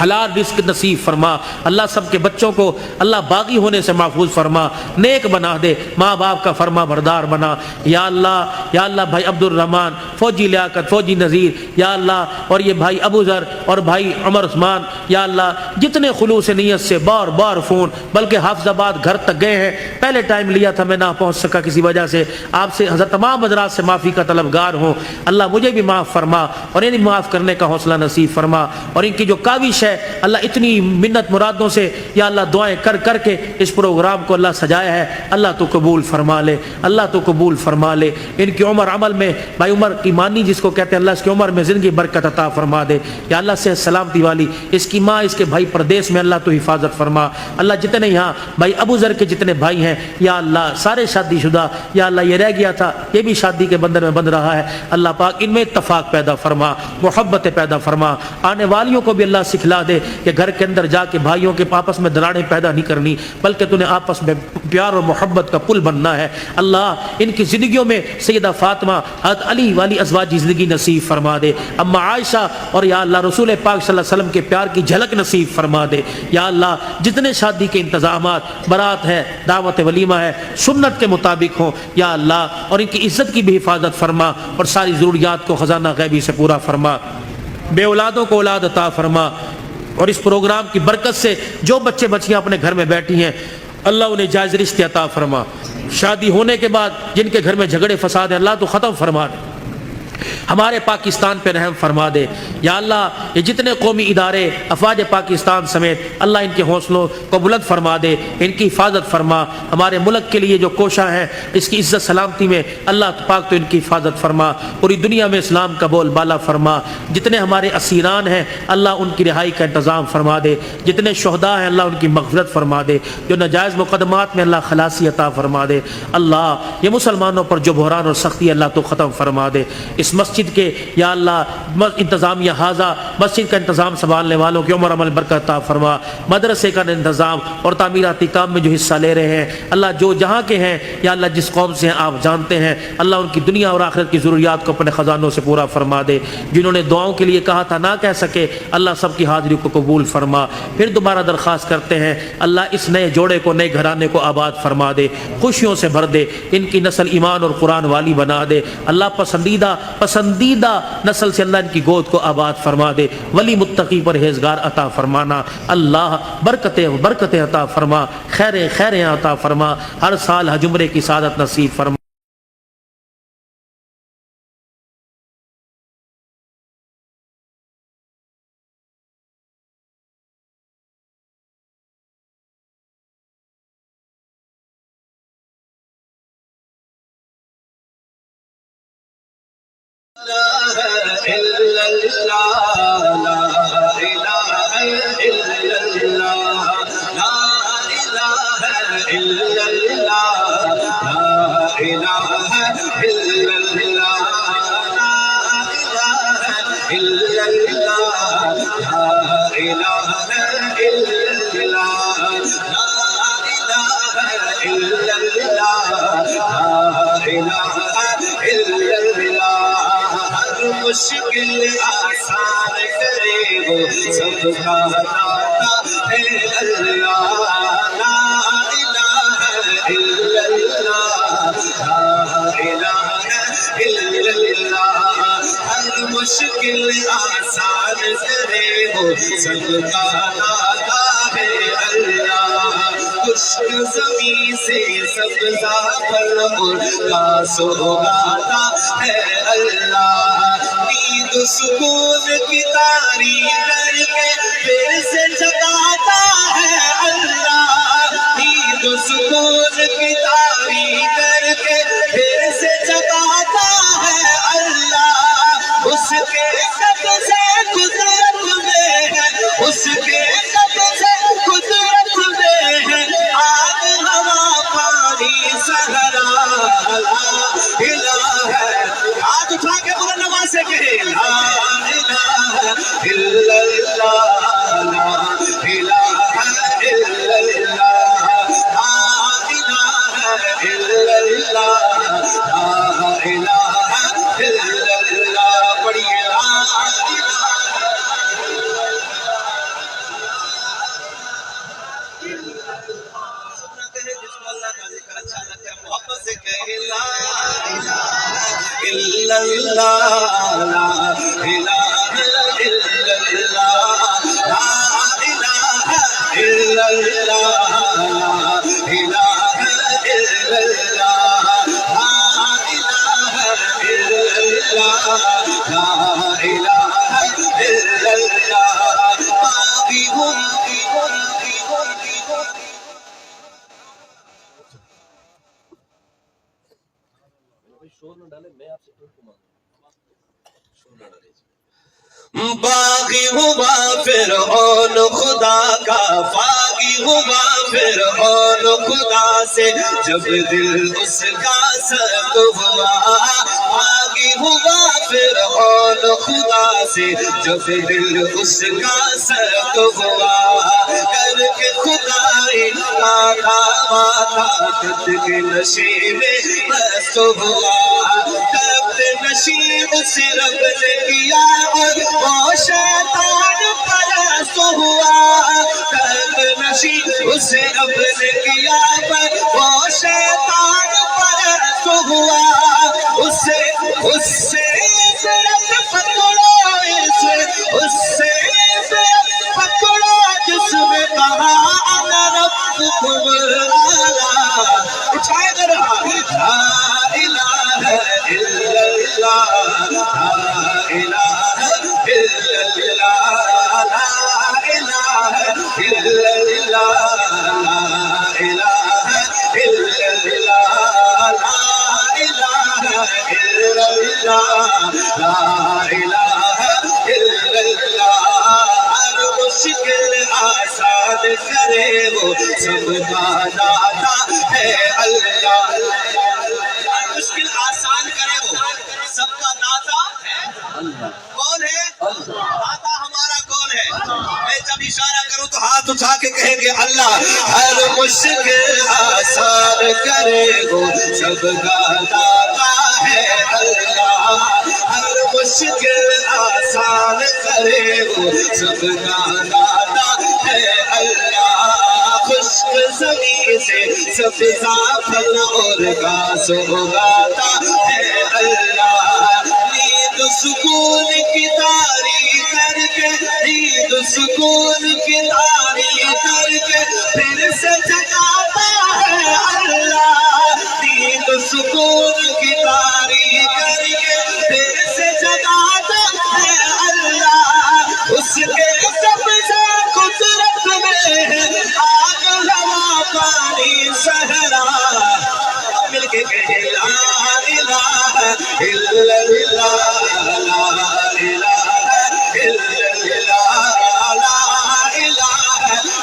حلال رزق نصیب فرما۔ اللہ سب کے بچوں کو اللہ باغی ہونے سے محفوظ فرما، نیک بنا دے، ماں باپ کا فرما بردار بنا۔ یا اللہ بھائی عبد الرحمن، فوجی لیاقت، فوجی نذیر، یا اللہ اور یہ بھائی ابو ذر اور بھائی عمر عثمان، یا اللہ جتنے خلوص نیت سے بار بار فون، بلکہ حافظ آباد گھر تک گئے ہیں، پہلے ٹائم لیا تھا میں نہ پہنچ سکا کسی وجہ سے، آپ سے حضرت تمام حضرات سے معافی کا طلبگار ہوں۔ اللہ مجھے بھی معاف فرما اور انہیں معاف کرنے کا حوصلہ نصیب فرما، اور ان کی جو کاوش اللہ اتنی منت مرادوں سے یا اللہ دعائیں کر کر کے اس پروگرام کو اللہ سجایا ہے، اللہ تو قبول فرما لے، اللہ تو قبول فرما لے۔ ان کی عمر عمل میں بھائی عمر کی مانی جس کو کہتے ہیں، اللہ اس کی عمر میں زندگی برکت عطا فرما دے۔ یا اللہ سے سلامتی والی اس کی ماں، اس کے بھائی پردیس میں اللہ تو حفاظت فرما۔ اللہ جتنے یہاں بھائی ابو ذر کے جتنے بھائی ہیں، یا اللہ سارے شادی شدہ، یا اللہ یہ رہ گیا تھا یہ بھی شادی کے بندھن میں بندھ رہا ہے، اللہ پاک ان میں اتفاق پیدا فرما، محبت پیدا فرما۔ آنے والیوں کو بھی اللہ سکھلا دے کہ گھر کے اندر جا کے بھائیوں کے آپس میں دراڑیں پیدا نہیں کرنی، بلکہ تمہیں آپس میں پیار اور محبت کا پل بننا ہے۔ اللہ ان کی زندگیوں میں سیدہ فاطمہ، حضرت علی والی ازواجی زندگی نصیب فرما دے، اما عائشہ اور یا اللہ رسول پاک صلی اللہ علیہ وسلم کے پیار کی جھلک نصیب فرما دے۔ یا اللہ جتنے شادی کے انتظامات، برات ہے، دعوت ولیمہ ہے، سنت کے مطابق ہوں، یا اللہ اور ان کی عزت کی بھی حفاظت فرما، اور ساری ضروریات کو خزانہ غیبی سے پورا فرما۔ بے اولادوں کو اولاد عطا فرما، اور اس پروگرام کی برکت سے جو بچے بچیاں اپنے گھر میں بیٹھی ہیں اللہ انہیں جائز رشتے عطا فرما۔ شادی ہونے کے بعد جن کے گھر میں جھگڑے فساد ہیں اللہ تو ختم فرما دے، ہمارے پاکستان پہ رحم فرما دے۔ یا اللہ یہ جتنے قومی ادارے، افواج پاکستان سمیت، اللہ ان کے حوصلوں کو بلند فرما دے، ان کی حفاظت فرما۔ ہمارے ملک کے لیے جو کوشاں ہیں اس کی عزت سلامتی میں اللہ پاک تو ان کی حفاظت فرما، پوری دنیا میں اسلام کا بول بالا فرما۔ جتنے ہمارے اسیران ہیں اللہ ان کی رہائی کا انتظام فرما دے، جتنے شہداء ہیں اللہ ان کی مغفرت فرما دے، جو ناجائز مقدمات میں اللہ خلاصی عطا فرما دے۔ اللہ یہ مسلمانوں پر جو بحران اور سختی اللہ تو ختم فرما دے۔ اس مسجد کے یا اللہ انتظامیہ حاضہ مسجد کا انتظام سنبھالنے والوں کی عمر عمل برکت عطا فرما، مدرسے کا انتظام اور تعمیراتی کام میں جو حصہ لے رہے ہیں اللہ جو جہاں کے ہیں یا اللہ جس قوم سے ہیں آپ جانتے ہیں، اللہ ان کی دنیا اور آخرت کی ضروریات کو اپنے خزانوں سے پورا فرما دے۔ جنہوں نے دعاؤں کے لیے کہا تھا نہ کہہ سکے اللہ سب کی حاضری کو قبول فرما۔ پھر دوبارہ درخواست کرتے ہیں اللہ اس نئے جوڑے کو، نئے گھرانے کو آباد فرما دے، خوشیوں سے بھر دے، ان کی نسل ایمان اور قرآن والی بنا دے۔ اللہ پسند پسندیدہ نسل سے اللہ ان کی گود کو آباد فرما دے. ولی متقی پرہیزگار عطا فرمانا. اللہ برکتیں عطا فرما, خیریں عطا فرما, ہر سال حج عمرے کی سعادت نصیب فرما. مشکل آسان کرے وہ سب کا داتا ہے اللہ. لا الہ الا اللہ, لا الہ الا اللہ. ہر مشکل آسان کرے وہ سب کا داتا ہے اللہ. خشک زمین سے سبزہ پھل کا سوگاتا ہے اللہ. نیند سکون کی تاریخ کر کے پھر سے جگاتا ہے اللہ. نیند سکون کی تاریخ کر کے پھر سے جگاتا ہے اللہ. اس کے قبضے قدرت میں ہے, اس کے قبضے قدرت میں ہے آگ ہوا پانی صحرا. لا الہ ہے, ہاتھ اٹھا کے بلند آواز سے کہے لا الہ الا اللہ, لا الہ الا اللہ, لا الہ الا اللہ, لا الہ الا اللہ. پڑھیے لا الہ. جس کو اللہ کا ذکر اچھا لگتا ہے محبت سے کہے لا الہ الا اللہ, لا الہ الا اللہ, لا الہ الا اللہ, لا الہ الا اللہ, لا الہ الا اللہ, لا الہ الا اللہ. باغی ہوں باغی ہوا فرعون خدا کا, باغی ہوا فرعون خدا سے جب دل اس کا سخت ہوا. باغی ہوا فرعون خدا سے جب دل اس کا سخت ہوا. کر کے خدائی ماتا طاقت کے نشے میں مست ہوا. تب نشے اس رب نے کیا اور وہ شیطان پرست ہوا. تب نشے اس رب نے کیا پر وہ شیطان پرست ہوا. اس سے پکڑو, اس سے پکڑو جس میں کہا انا ربکم الاعلی. اٹھائے گا لا الہ الا اللہ, لا الہ الا اللہ, لا الہ الا اللہ, لا الہ الا اللہ, لا الہ الا اللہ, لا الہ الا اللہ. ہر مشکل آسان کرے وہ سب کا داتا ہے اللہ. ہر مشکل آسان کرے وہ سب کا داتا ہے اللہ. کون ہے داتا ہمارا؟ کون ہے؟ میں جب اشارہ کروں تو ہاتھ اٹھا کے کہیں گے اللہ. ہر مشکل آسان کرے وہ سب کا داتا ہے اللہ. ہر مشکل آسان کرے وہ سب کا داتا ہے اللہ. خشک زمین سے سبزہ پھل اور گھاس اگاتا ہے اللہ. نیند سکون کی تاری کر کے، عید سکون کی تاری کر کے پھر سے جگاتا ہے اللہ، عید سکون کی تاری کر کے پھر سے جگاتا ہے اللہ، اس کے سب سے قدرت میں آگ ہوا پانی صحرا، مل کے کہے لا الہ الا اللہ، لا الہ الا اللہ، لا الہ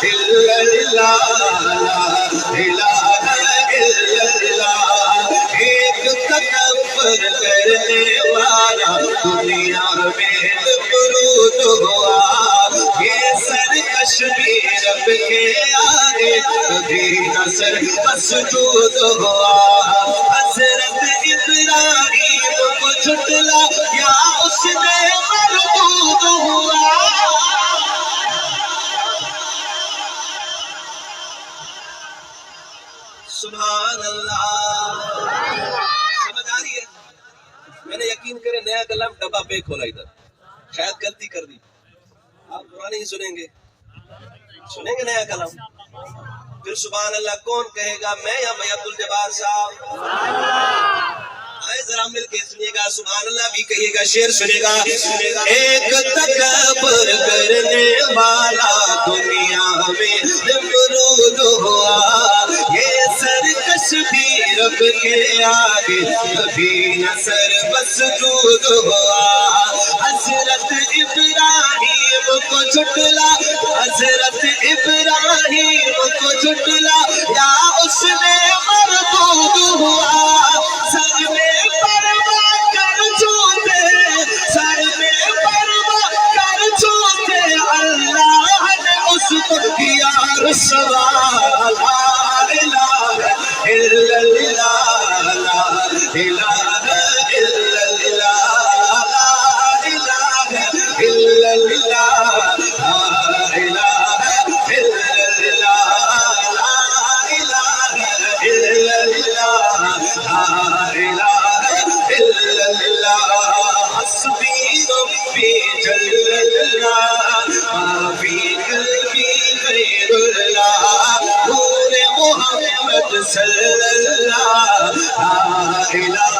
الا اللہ، لا الہ الا اللہ، ایک تکبر کرنے والا دنیا میں درود ہوا، یہ سرکش بھی رب کے آگے کبھی نہ سر مسجود ہوا، حضرت ابراہیم کو جھٹلا یا اس نے مردود ہوا۔ سبحان اللہ، سمجھ آ رہی ہے؟ میں نے یقین کرے نیا کلام ڈبہ پہ کھولا ادھر، شاید غلطی کر دی، آپ پرانے ہی سنیں گے نیا کلام، پھر سبحان اللہ کون کہے گا، میں یا بھائی عبد الجبار صاحب؟ آئے ذرا مل کے سنیے گا، سبحان اللہ بھی کہیے گا، شعر سنے گا، ایک تکبر کرنے والا دنیا میں نمرود ہوا، یہ سرکش بھی رب کے آگے کبھی نہ سر مسجود ہوا، حضرت ابراہیم کو جھٹلا، حضرت ابراہیم کو جھٹلا یا اس نے مردود ہوا، سر میں پروا کر جوتے، سر میں پروا کر جوتے، اللہ نے اس کو کیا رسوا، لا الہ الا اللہ، لا الہ الا اللہ، لا الہ الا اللہ، لا الہ الا اللہ، لا الہ الا اللہ، لا الہ الا اللہ، حسبی ربی جل اللہ، ما فی قلبی غیر اللہ، نور محمد صلی اللہ، لا الہ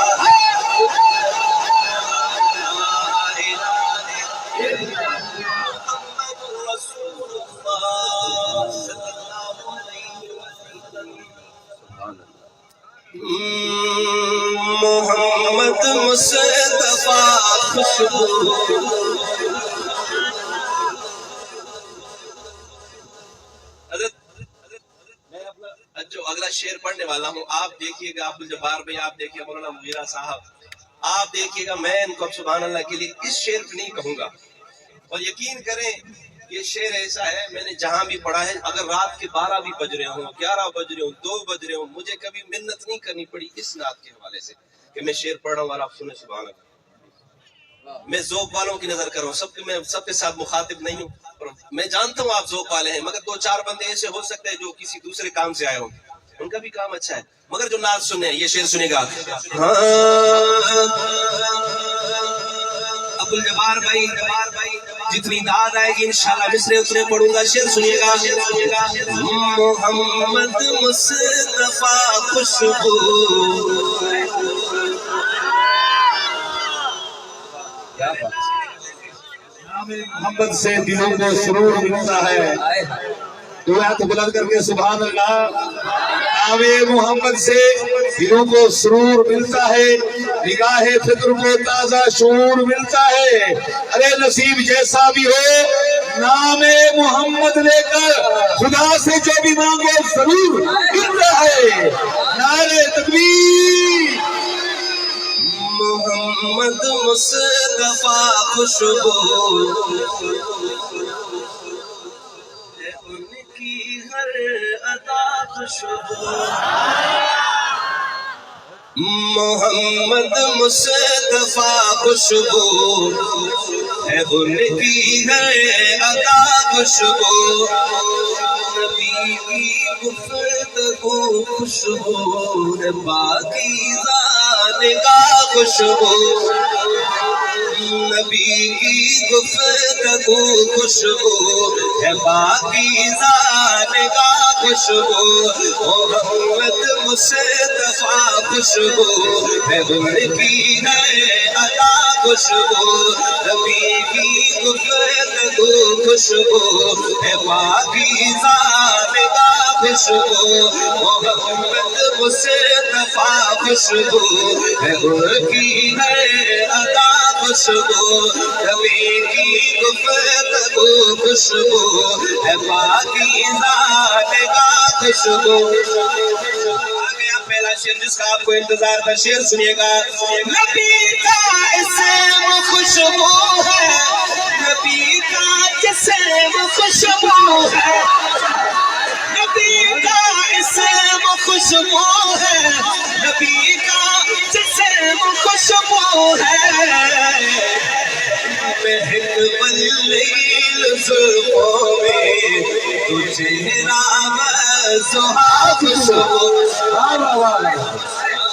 محمد مصطفیٰ خوشبو، حضرت میں اپنا جو اگلا شعر پڑھنے والا ہوں، آپ دیکھیے گا عبد الجبار بھائی، آپ دیکھیے مولانا مغیرہ صاحب، آپ دیکھیے گا، میں ان کو سبحان اللہ کے لیے اس شعر پہ نہیں کہوں گا، اور یقین کریں یہ شعر ایسا ہے میں نے جہاں بھی پڑھا ہے، اگر رات کے 12 بھی بج رہے ہوں، 11 بج رہے ہوں، 2 بج رہے ہوں، مجھے کبھی منت نہیں کرنی پڑی اس نعت کے حوالے سے کہ میں شعر پڑھ رہا ہوں اور آپ سنیں سبحان اللہ۔ میں ذوق والوں کی نظر کر رہا ہوں، میں سب کے ساتھ مخاطب نہیں ہوں، میں جانتا ہوں آپ ذوق والے ہیں، مگر 2-4 بندے ایسے ہو سکتے ہیں جو کسی دوسرے کام سے آئے ہوں، ان کا بھی کام اچھا ہے، مگر جو نعت سنیں یہ شعر سنے گا، عبد الجبار بھائی جتنی داد آئے گی انشاءاللہ مصرے اتنے پڑھوں گا، شعر سنیے گا، محمد مصطفیٰ خوشبو، محمد سے دلوں کو سرور ملتا ہے، دعا تو بلند کر کے سبحان اللہ، نام محمد سے دلوں کو سرور ملتا ہے، نگاہ فکر کو تازہ شعور ملتا ہے، ارے نصیب جیسا بھی ہو نام محمد لے کر خدا سے جو بھی مانگو ضرور ملتا ہے، نعرہ تکبیر، محمد مصطفیٰ خوشبو، ان کی ہر ادا خوشبو، محمد مصطفیٰ خوشبو ہے، ان کی ہے ادا خوشبو، نبی کی گفتگو خوشبو ہے، پاکیزہ نگاہ خوشبو، نبی کی گفتگو خوشبو ہے پاکیزہ نگاہ خوشبو محمد مصطفیٰ خوشبو ہے ان کی ہے ادا خوشبو نبی کی گفتگو خوشبو ہے پاکیزہ نگاہ خوشبو محمد مصطفیٰ خوشبو ہے ان کی ہے ادا خوشبو نبی کی گفتگو خوشبو ہے پاکیزہ نگاہ خوشبو پہلا شعر جس کا آپ کو انتظار تھا شعر سنیے گا نبی کا اسم خوشبو ہے نبی کا جسم خوشبو ہے نبی کا اسم خوشبو ہے نبی کا جسم خوشبو ہے مہک واللیل زلفوں میں تو چہرہ وضحیٰ خوشبو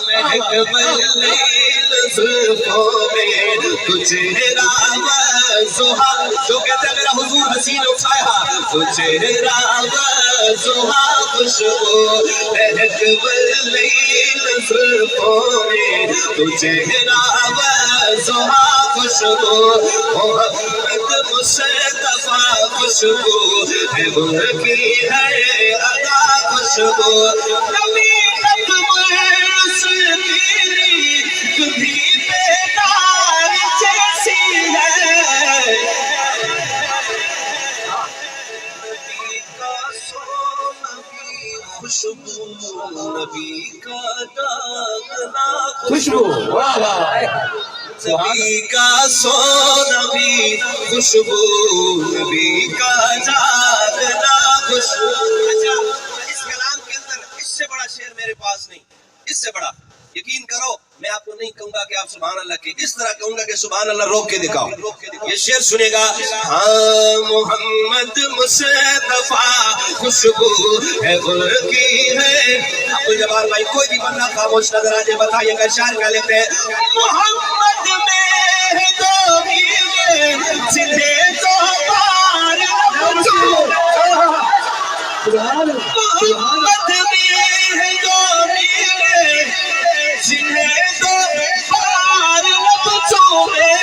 مہک واللیل زلفوں میں تو چہرہ وضحیٰ جو کہتے ہیں میرا حضور حسین اٹھایا تو چہرہ وضحیٰ خوشبو مہک واللیل زلفوں میں تو چہرہ وضحیٰ خوشبو محمد مصطفیٰ خوشبو ہے ان کی ہے ادا خوشبو نبی ختم رسولی تجھی بیدار جیسی ہے نبی کا سو نبی خوشبو نبی کا داغنا خوشبو واہ واہ نبی کا سو نبی خوشبو نبی کا جاگنا خوشبو اچھا اس کلام کے اندر اس سے بڑا شعر میرے پاس نہیں اس سے بڑا یقین کرو میں آپ کو نہیں کہوں گا کہ آپ سبحان اللہ کی اس طرح کہوں گا کہ سبحان اللہ روک کے دکھاؤ یہ شعر سنے گا ہاں محمد مصطفیٰ خوشبو ہے ان کی ہے عبد الجبار بھائی کوئی بھی بندہ خاموش نظر آ جائے بتائیے گا شاعر کیا لیتے ہیں محمد میں ہے تو سلے تو پار محمد میں ہے تو جنہیں تو پار لبچوں میں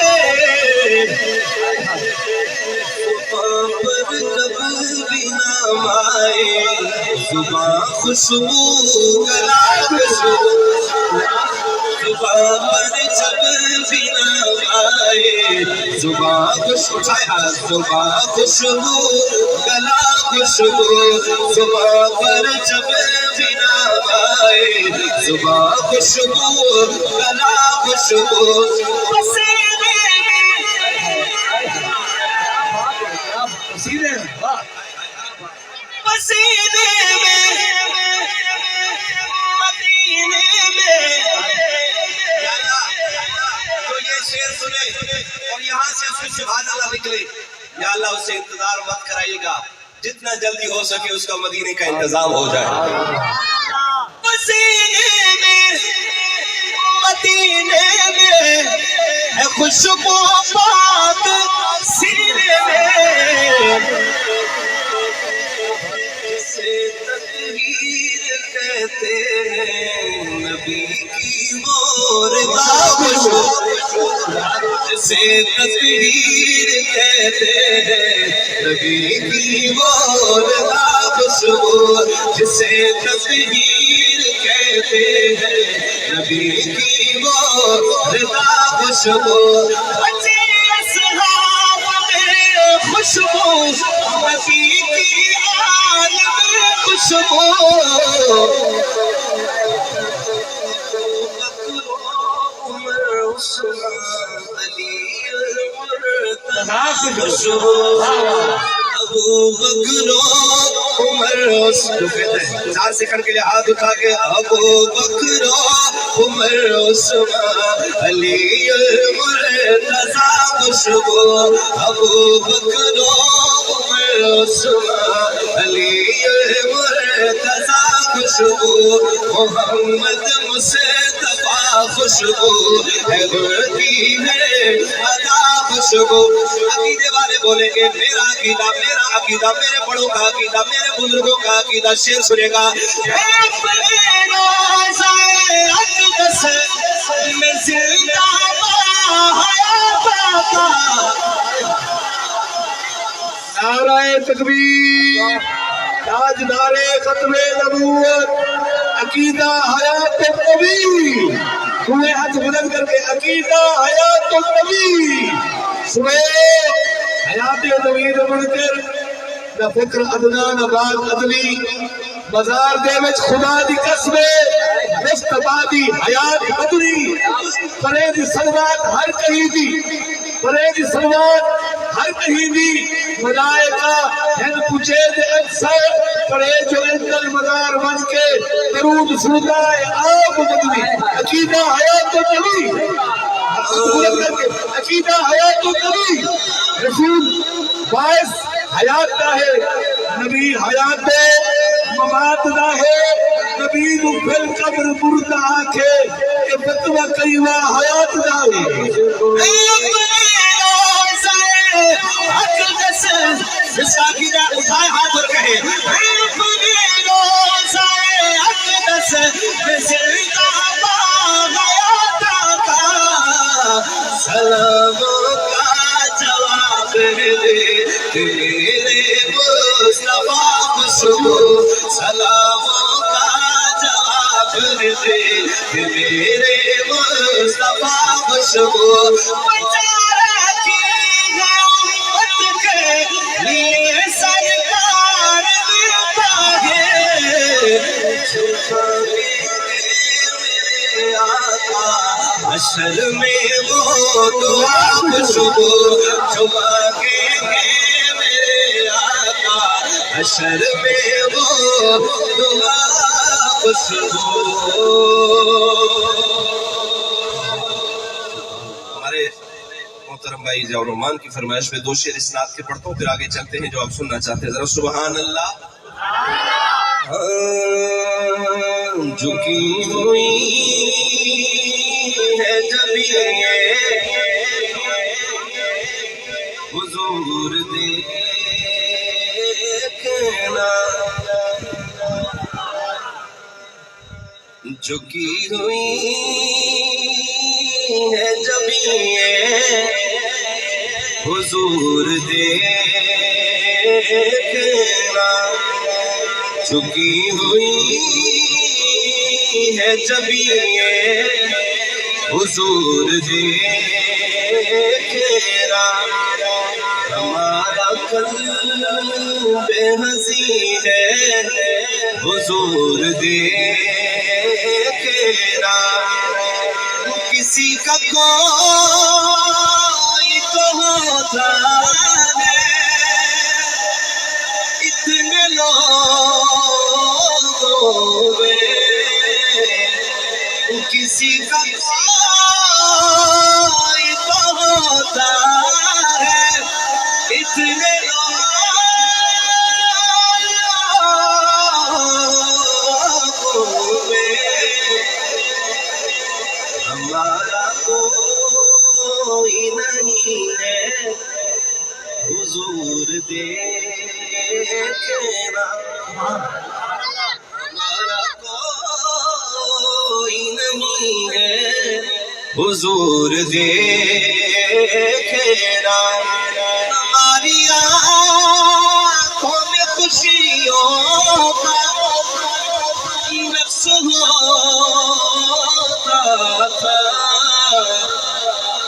پر کب بھی نام آئے زباں خوشبو گلا خوشبو زباں پر جب بھی نام آئے زباں خوشبو زباں خوشبو گلا خوشبو زباں پر جب بھی نام آئے زباں خوشبو گلا خوشبو پسینے میں مدینے میں تو یہ شعر سنے اور یہاں سے اس سبحان اللہ نکلے یا اللہ اس سے انتظار مت کرائیے گا جتنا جلدی ہو سکے اس کا مدینے کا انتظام ہو جائے پسینے میں مدینے میں ہے خوشبو پاک سینے میں جسے تطہیر کہتے ہیں نبی کی موردا خوشبو جسے تطہیر کہتے ہیں نبی کی موردا خوشبو جسے تطہیر کہتے ہیں نبی کی موردا خوشبو اچھی اصحاب میں خوشبو نبی کی آل میں خوشبو خوشبو ابو بکر عمر عثمان 4 سیکنڈ کے لیے ہاتھ اٹھا کے ابو بکر عمر عثمان علی المرتضی خوشبو ابو بکر عمر عثمان علی المرتضی خوشبو محمد مصطفیٰ خوشبو ہے بڑھتی ہے ادا خوشبو. عقیدے والے بولیں گے میرا عقیدہ میرے بڑوں کا عقیدہ میرے بزرگوں کا عقیدہ. شعر سنے گا میں زندہ نعرہ تکبیر تاجدار ختم نبوت عقیدہ حیات النبی. تمہیں ہاتھ بلند کر کے عقیدہ حیات النبی سنے. حیات نبی نے بڑھ کر نہ فکر ادنا نہ بات ادنی مزار دے وچ خدا دی قسم مصطفیٰ دی حیات بدنی. پرے دی سلوات ہر کہیں دی ہر کہیں دی ملائکہ ہن پوچھے دے اکثر پڑے جو اندر مدار بن کے درود سنتا ہے آپ بدنی. عقیدہ حیات النبی عقیدہ حیات النبی رسول باعث حیات دا ہے نبی حیات دے ممات دا ہے. نبی نو پھر قبر مردہ آکھے کہ فتوہ کئیوہ حیات دا ہے. عقیدہ اٹھائے ہاتھ اور کہے سلاموں کا جواب دے تیرے مصطفیٰ خوشبو. سلاموں کا جواب دے تیرے مصطفیٰ خوشبو. حشر میں وہ دعا خوشبو چھپا کے میرے آقا. حشر میں وہ دعا خوشبو. ہمارے محترم بھائی ضیاء الرحمان کی فرمائش پہ دو شعر اسناد کے پڑھتا ہوں پھر آگے چلتے ہیں جو آپ سننا چاہتے ہیں. ذرا سبحان اللہ. جھکی ہوئی ہے جب یہ حضور دیکھنا. جھکی ہوئی ہے جب یہ حضور دیکھنا. جھکی ہوئی ہے جب یہ حضور دیکھنا. ہمارا قلب ہنسی ہے حضور دیکھنا. کسی کا کوئی تو ہوتا ہے اتنے لوگوں میں. کسی کا کوئی تو ہوتا ہے اتنے لوگوں میں. ہمارا کوئی نہیں ہے حضور دیکھنا. ہمارا کوئی نہیں ہے حضور دیکھنا. ہماری آنکھوں میں خوشیوں کا نقص ہوتا تھا.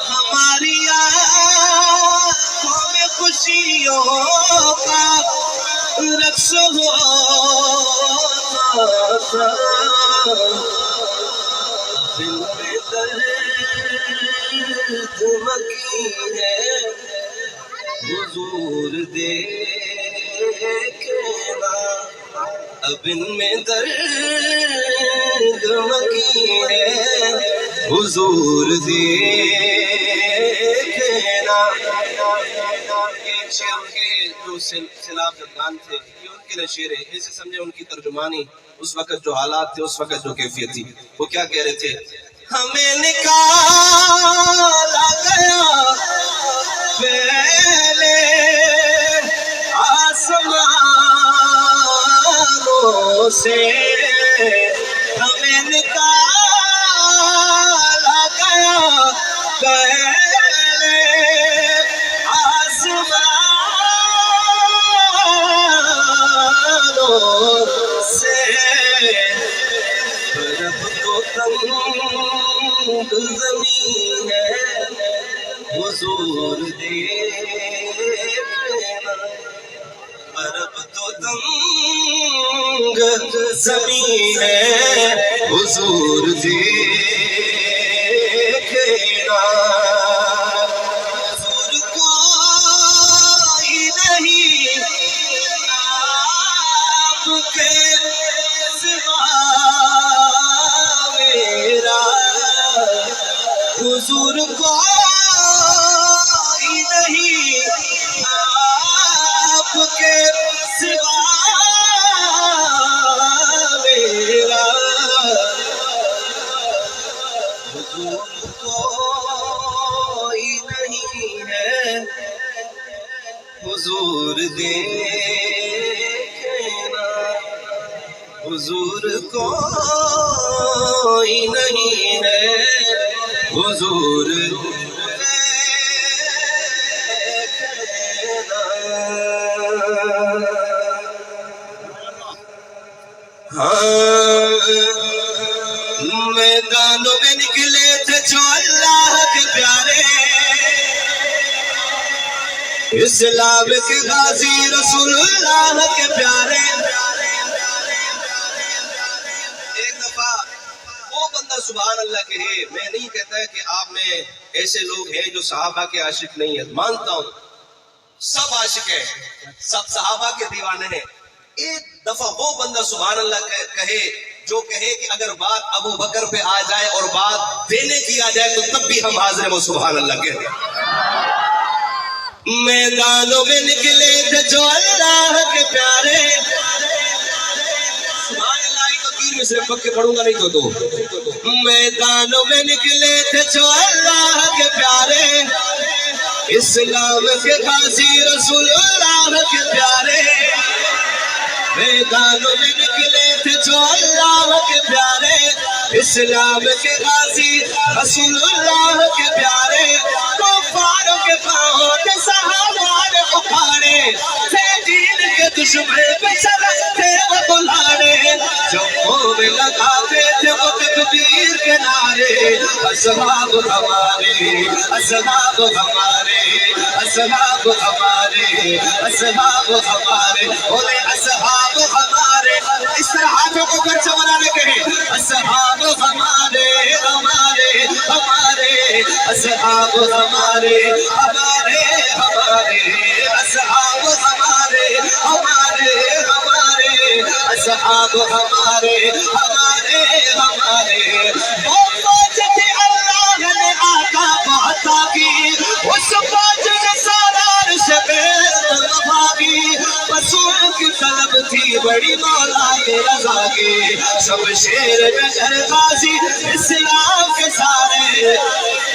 ہماری آنکھوں میں خوشیوں کا رقص ہوتا تھا. دل میں درد مکی ہے حضور دیکھنا. اب ان میں درد مکی ہے حضور دیکھنا. ایک شعر کے جو سیلاب زدگان تھے یہ ان کے لیے شعر ہے. ایسے سمجھے ان کی ترجمانی اس وقت جو حالات تھے، اس وقت جو کیفیت تھی، وہ کیا کہہ رہے تھے؟ ہمیں نکالا گیا پہلے آسمانوں سے، ہمیں نکالا گیا پہلے آسمانوں سے، رب کو تنگ زمین ہے حضور دیکھنا، عرب تو تنگ زمین ہے حضور دیکھنا، حضور کوئی نہیں آپ کے سوا میرا، حضور کوئی نہیں آپ کے سوا میرا، حضور کوئی نہیں ہے حضور دیکھنا، حضور کوئی نہیں ہے حضور دیکھنا۔ ہاں میدانوں میں نکلے تھے جو اللہ کے پیارے، اسلام کے غازی رسول اللہ کے پیارے، ایک دفعہ وہ بندہ سبحان اللہ کہے، میں نہیں کہتا ہے کہ آپ میں ایسے لوگ ہیں جو صحابہ کے عاشق نہیں ہیں، مانتا ہوں سب عاشق ہیں، سب صحابہ کے دیوانے ہیں، ایک دفعہ وہ بندہ سبحان اللہ کہے جو کہے کہ اگر بات ابو بکر پہ آ جائے اور بات دینے کی آ جائے تو تب بھی ہم حاضر ہیں، وہ سبحان اللہ کہتے ہیں۔ میدانوں میں نکلے تھے جو اللہ کے پیارے، سبحان اللہ تو تین میں صرف پکے پڑھوں گا نہیں تو میدانوں میں نکلے تھے جو اللہ کے پیارے، اسلام کے غازی رسول اللہ کے پیارے، میدانوں میں نکلے تھے جو اللہ کے پیارے، اسلام کے غازی رسول اللہ کے پیارے، کفاروں کے پاؤں کے صحابہ نے اکھاڑے، تھے دین کے دشمن پہ چلتے وہ بلاڑے، جو منہ میں لگاتے تھے وہ تکبیر کے نعرے، اصحاب ہمارے، اصحاب ہمارے، اصحاب ہمارے، اصحاب ہمارے، بولے اصحاب ہمارے، اس طرح ہاتھوں کو گھر سے بنانے کہیں، اصحاب ہمارے ہمارے ہمارے، اصحاب ہمارے ہمارے ہمارے، اصحاب ہمارے ہمارے ہمارے، اصحاب ہمارے ہمارے ہمارے، وہ فوج تھی اللہ نے آقا کو عطا کی، اس فوج نے سالار سے بے بھاگی، رسول کی طلب تھی بڑی مولا کے رضا کی، سب شیر بشر غازی اسلام کے سارے،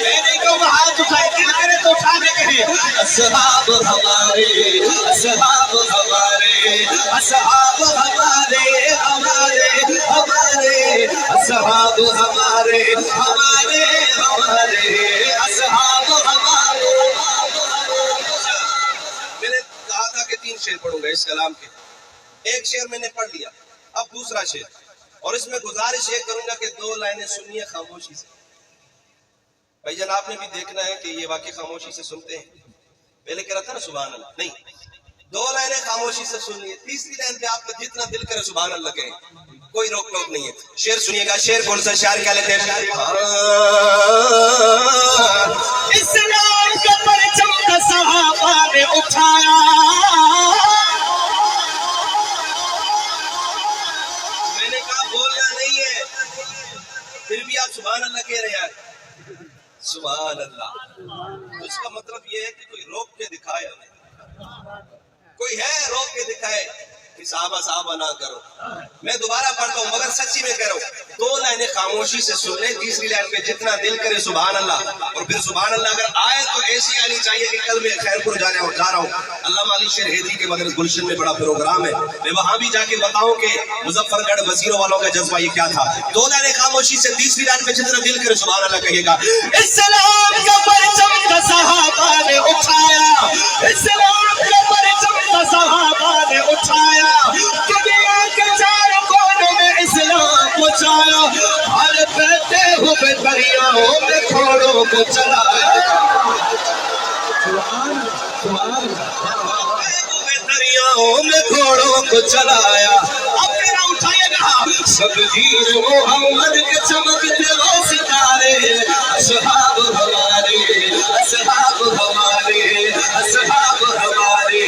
میرے کو ہاتھ اٹھائے دل کرے تو اٹھانے کہیں، اصحاب ہمارے، اصحاب ہمارے، اصحاب ہمارے ہمارے ہمارے، اصحاب ہمارے ہمارے ہمارے، اصحاب ہمارے۔ میں نے کہا تھا کہ 3 شعر پڑھوں گا اس کلام کے، ایک شعر میں نے پڑھ لیا، اب دوسرا شعر، اور اس میں گزارش یہ کروں گا کہ 2 لائنیں سنیے خاموشی سے۔ بھائی جان آپ نے بھی دیکھنا ہے کہ یہ واقعی خاموشی سے سنتے ہیں، پہلے کہہ رہا تھا نا سبحان اللہ، نہیں 2 لائنیں خاموشی سے سنیے، تیسری لائن پہ آپ کا جتنا دل کرے سبحان اللہ کہیں، کوئی روک ٹوک نہیں ہے۔ شعر سنیے گا، شعر کون سا؟ شعر کیا لیتے ہیں؟ اسلام کا پرچم کا صحابہ نے اٹھایا، میں نے کہا بولنا نہیں ہے، پھر بھی آپ سبحان اللہ کہہ رہے ہیں، سبحان اللہ، اس کا مطلب یہ ہے کہ کوئی روک کے دکھائے، کوئی ہے روک کے دکھائے، کہ صحابہ صحابہ نہ کرو. میں دوبارہ پڑھتا ہوں مگر سچی میں کہہ رہا ہوں. 2 لائنیں خاموشی سے سن لیں, تیسری لائن پہ جتنا دل کرے سبحان اللہ, اور پھر سبحان اللہ اگر آئے تو ایسی آنی چاہیے کہ کل میں خیر پور جا رہا ہوں. علامہ علی شیر ہیدی کے مدرسہ گلشن میں بڑا پروگرام ہے, میں وہاں بھی جا کے بتاؤں کہ مظفر گڑھ وزیروں والوں کا جذبہ یہ کیا تھا. 2 لائنیں خاموشی سے, تیسری لائن پہ جتنا دل کرے سبحان اللہ کہیے گا. اسلام کا پرچم کا صحابہ نے اٹھایا, اسلام کا پرچم کا صحابہ نے اٹھایا, دنیا کے چاروں کونوں میں اسلام پہنچایا, ہر بہتے ہوئے دریاؤں میں گھوڑوں کو چلایا, دریاؤں میں گھوڑوں کو چلایا. اب میرا اٹھائیے گا. شبیر محمد کے چمکتے وہ ستارے, اصحاب ہمارے, اصحاب ہمارے, اصحاب ہمارے,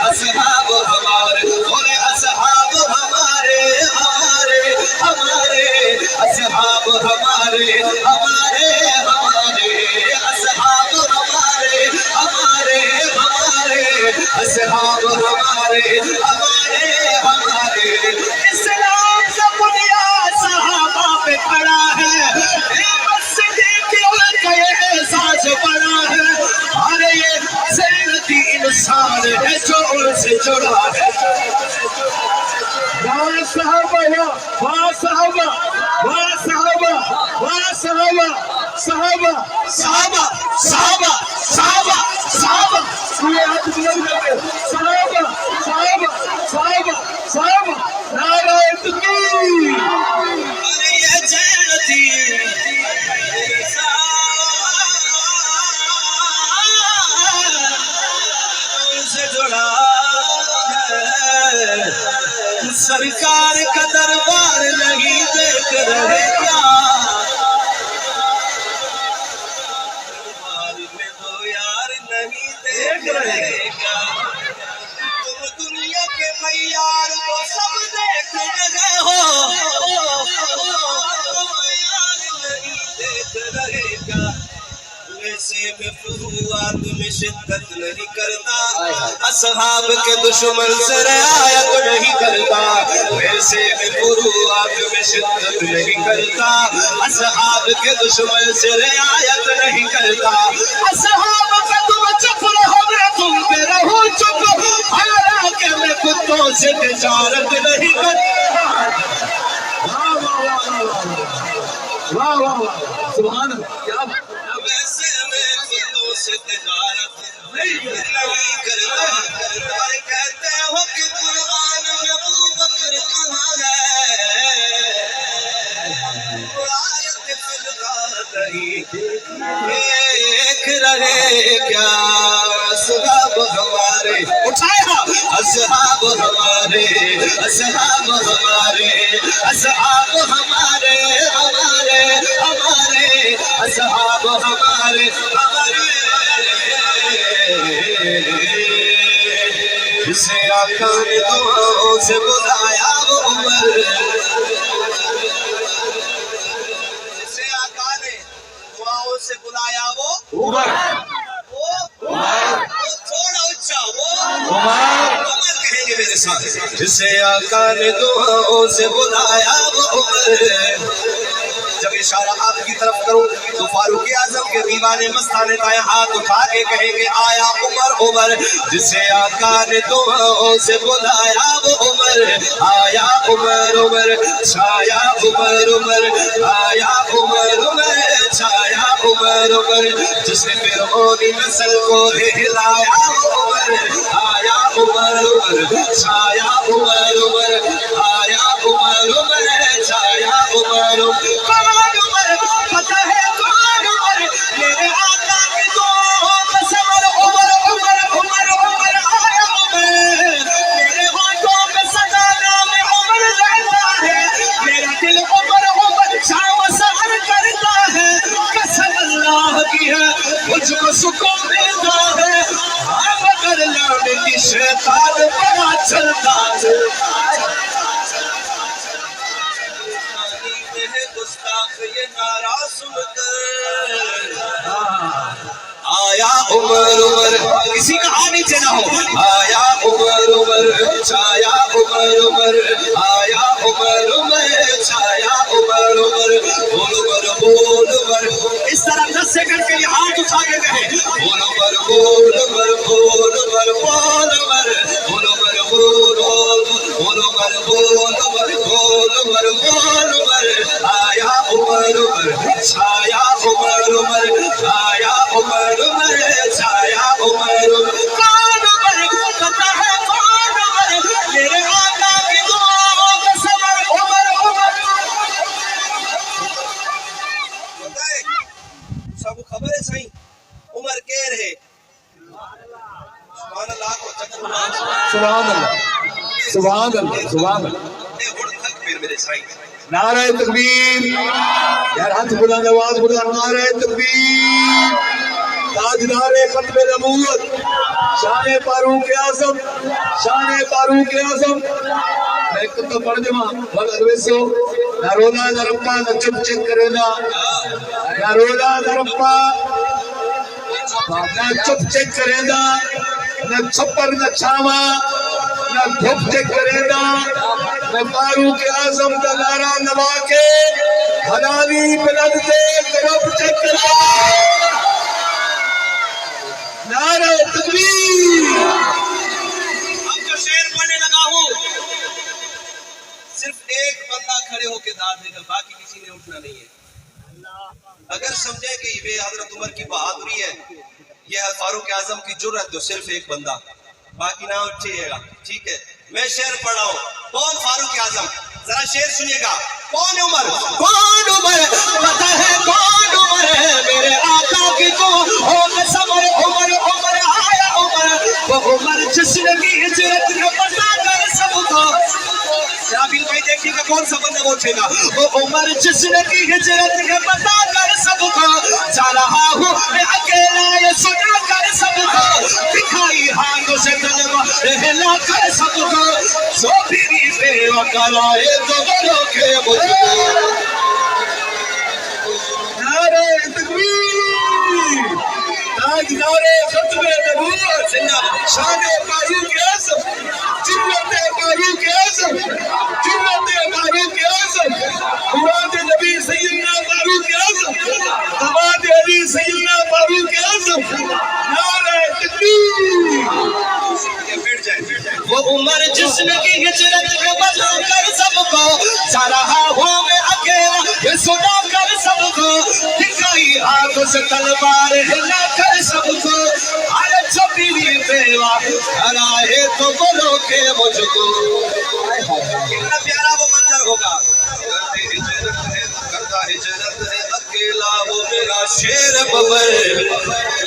اصحاب ہمارے, بولے اصحاب ہمارے, ہمارے, ہمارے, اصحاب ہمارے, ہمارے, ہمارے, اصحاب ہمارے, ہمارے, ہمارے, اصحاب ہمارے, ہمارے, ہمارے. اسلام کا بنیاد صحابہ پہ کھڑا ہے, کا یہ احساس بڑا ہے, اور یہ زینتی انسان ہے جو ان سے جڑا ہے. واہ صحابہ, واہ صحابہ, واہ صحابہ, واہ صحابہ, صحابہ, صحابہ, صحابہ, صحابہ, صحابہ, صحابہ, صحابہ, صحابہ, صحابہ, نعرہ تکبیر. اور یہ جنتی سے جڑا ہے, سرکار کا دربار نہیں دیکھ رہے کیا, دربار میں تو یار نہیں دیکھ رہے کیا, تم دنیا کے معیار کو سب دیکھ رہے ہو, یار نہیں دیکھ رہے کیا. ویسے میں فروعات میں شدت نہیں کرتا, اصحاب کے دشمن سے رعایت نہیں کرتا. ویسے میں فروعات میں شدت نہیں کرتا, اصحاب کے دشمن سے رعایت نہیں کرتا. اصحاب کا تم چپ رہو میں تم پہ رہو چپ, حالانکہ میں کتوں سے تجارت نہیں کرتا. واہ واہ واہ, سبحان اللہ. کیا ویسے میں خودوں سے تجارت نہیں کرتا, اور کہتے ہو کہ قرآن میں ابو بکر کہاں ہے, آیت فی الغار نہیں دیکھ رہے کیا. اصحاب ہمارے, اٹھایا, اصحاب ہمارے, اصحاب ہمارے, اصحاب ہمارے, ہمارے, ہمارے, اصحاب ہمارے, ہمارے. جسے آقا نے دعاؤں سے بلایا وہ عمر, جسے آقا نے دعاؤں سے بلایا وہ عمر, تھوڑا اچھا وہ عمر کہیں گے میرے ساتھ. جسے آقا نے دعاؤں سے بلایا وہ عمر. جب اشارہ آپ کی طرف کروں تو فاروق اعظم کے دیوانے مستانے دائیں ہاتھ اٹھا کے کہیں گے آیا عمر, عمر. جسے آقا نے دعاؤں سے بلایا وہ عمر, آیا عمر, عمر, چھایا عمر, عمر, آیا عمر, عمر, چھایا عمر, عمر. جس نے فرعونی نسل کو ہلایا وہ عمر, آیا عمر, عمر, چھایا عمر, عمر, آیا عمر, عمر, چھایا عمر. کون عمر, پتہ ہے کون عمر, میرے آقا کی دعاؤں کا ثمر. عمر, عمر, عمر, عمر, آیا عمر. میرے ہاتھوں میں سدا نام عمر رہتا ہے, میرا دل عمر, عمر, شام سحر کرتا ہے. قسم اللہ کی ہے مجھ کو سکون ملتا ہے, مگر لانے کی شیطان بڑا چلتا ہے. گستاخ یہ نعرہ سن کر آیا عمر عمر، کسی کا ہاتھ نیچے نہ ہو. آیا عمر عمر چھایا عمر عمر، آیا عمر عمر چھایا عمر عمر، بول عمر بول عمر. اس طرح 10 سیکنڈ کے لیے ہاتھ اٹھا کے کہیں بول عمر بول عمر بول عمر بول عمر بول عمر بول بول عمر بول عمر بول عمر بول عمر. آیا عمر عمر چھایا عمر عمر، آیا عمر عمر چھایا عمر عمر. کون عمر پتہ ہے کون عمر؟ میرے آقا کی دعاؤں کا ثمر عمر عمر. سب کو خبر ہے صحیح عمر کہہ رہے سبحان اللہ کو سبحان اللہ سبحان اللہ سبحان اللہ. میرے صحیح نعرہ تکبیر یار، ہاتھ بلند آواز بلند. نعرہ تکبیر. تاجدار ختم نبوت شان فاروق اعظم، شان فاروق اعظم. میں کتنا پڑھ دے ماں بغیر ویسو نہ رولا نہ رپا نہ چپ چک کرے نہ رولا نہ رپا نہ چپ چک کرے نہ چھپر نہ چھاوا نہ دھپ چک کرے نہ فاروق اعظم کا نعرہ نوا کے حلالی بلند دے دھپ چک کرے. نعرہ تکبیر. اب جو شعر پڑھنے لگا ہوں صرف ایک بندہ کھڑے ہو کے داد دے گا، باقی کسی نے اٹھنا نہیں ہے. اگر سمجھے کہ یہ حضرت عمر کی بہادری ہے، یہ فاروق اعظم کی جرأت، تو صرف ایک بندہ، باقی نہ اٹھیے گا. ٹھیک ہے، میں شعر پڑھ رہا ہوں. کون فاروق اعظم؟ ذرا شعر سنیے گا. کون عمر؟ کون عمر پتہ ہے کون عمر؟ میرے آقا کی تو ہو ثمر عمر عمر. آیا عمر وہ عمر جس نے کی ہجرت کا پتہ کر سب کو. رابیل بھائی دیکھیے گا کون سا بندہ اٹھے گا. وہ عمر جس نے کی ہجرت کا پتہ کر سب کو. جا رہا ہوں میں اکیلا یہ سنا کر سب کو. دکھائی ہاتھوں سے طلبہ رہنا کر سب کو. جو پھری بے وکلائے تو بولو کہ مجھ کو. نعرہ تکبیر. تاجدار ختم نبوت شان فاروق اعظم، جرأت فاروق اعظم، جرأت فاروق اعظم، مراد نبی سیدنا فاروق اعظم، داماد علی سیدنا فاروق اعظم. نعرہ تکبیر. وہ عمر جس نے کی ہجرت کا بتا کر سب کو. جا رہا ہوں میں اکیلا یہ سنا کر سب کو. دکھائی ہاتھوں سے تلوار ہلا کر سب کو. ہر چھپی ہوئی بیوہ ہرائے تو بولو کہ مجھ کو. کتنا پیارا وہ منظر ہوگا. کرتا ہجرت ہے اکیلا وہ میرا شیر ببر.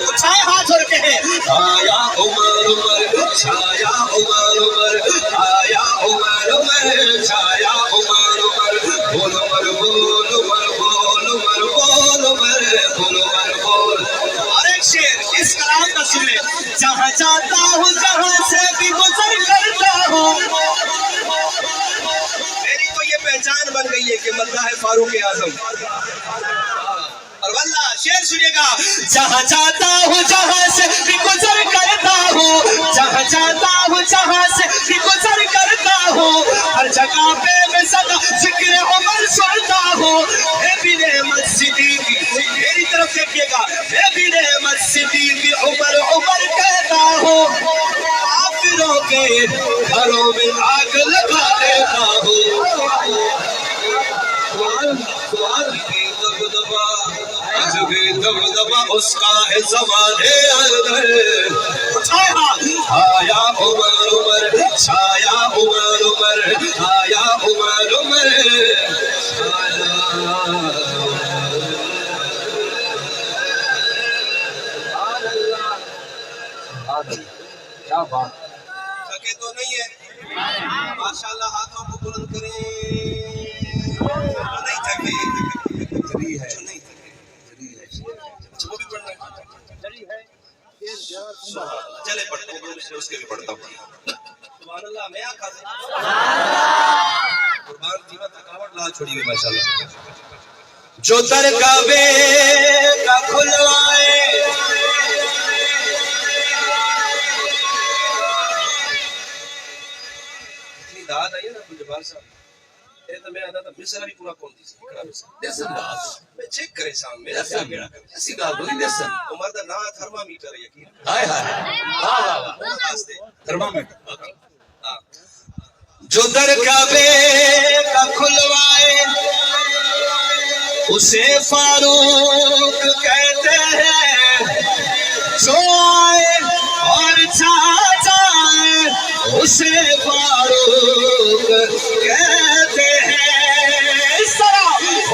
اٹھائے ہاتھ اور کہے آیا عمر عمر چھایا عمر عمر، آیا عمر عمر چھایا عمر عمر. بول عمر بول عمر بول عمر بول عمر بول عمر بول. اور ایک شعر اس کلام کا سنیں. جہاں جاتا ہوں جہاں سے بھی گزر کرتا ہوں. میری تو یہ پہچان بن گئی ہے کہ مداح ہے فاروق اعظم. اور واللہ شعر سنیے گا. جہاں جاتا ہوں جہاں سے بھی گزر کرتا ہوں. جہاں جاتا ہوں جہاں سے بھی گزر کرتا ہوں. ہر جگہ پہ میں سدا ذکر عمر سنتا ہوں. اے بھی نعمت صدیقی میری طرف دیکھیے گا. اے بھی نعمت صدیقی عمر عمر کہتا ہوں. کافروں کے گھروں میں آگ لگا دیتا ہوں. دبدبا اس کا ہے زمانے اندر. آیا عمر عمر چھایا عمر عمر، آیا عمر عمر. کیا بات. تھکے تو نہیں ہے؟ ماشاءاللہ ہاتھوں کو بلند کریں. نہیں تھکے نہیں تھکے. وہ بھی پڑھنا چلے پڑھتا ہوں اس کے بھی پڑھتا ہوں. سبحان اللہ. میں آقا سے قربان جیوا تھکاوٹ لا چھوڑی ہوئی ماشاءاللہ. جو در کعبے کا کھلوائے یاد آئی ہے نا عبد الجبار صاحب یہ تو میں آتا تھا مصر بھی پورا کون تھی اکڑا مصر دسن باس میں چیک کرے سام میرا کیا بیڑا کرے اسی گال ہوئی دسن عمر دا نا تھرمامیٹر یقین ہائے ہائے واہ واہ واہ وہ واسطے تھرمامیٹر ہاں جو در کعبے کا کھلوائے اسے فاروق کہتے ہیں، جو آئے اور جائے اسے فاروق کہتے ہیں۔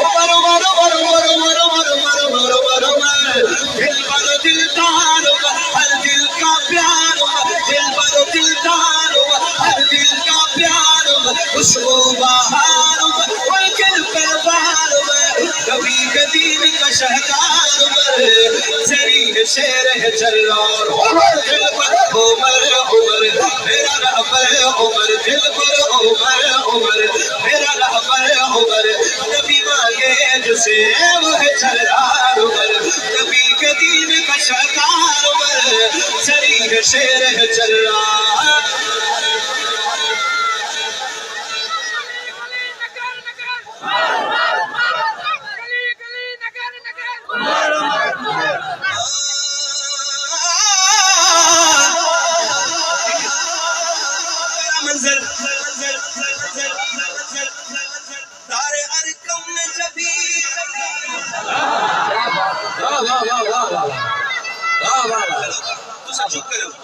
عمر عمر عمر عمر عمر عمر عمر عمر عمر عمر دل بر دلدار ہر دل کا پیار دل بر دلدار ہر دل کا پیار خوشبو بہار وکل پروار کبھی قدیم کا شہکار زری شیر ہے جلال عمر دل پر عمر عمر میرا رہبر عمر دل پر عمر عمر میرا رہبر عمر نبی مانگے جسے وہ ہے جلال عمر نبی قدیم کا شہکار عمر زری ہے شیر ہے جلال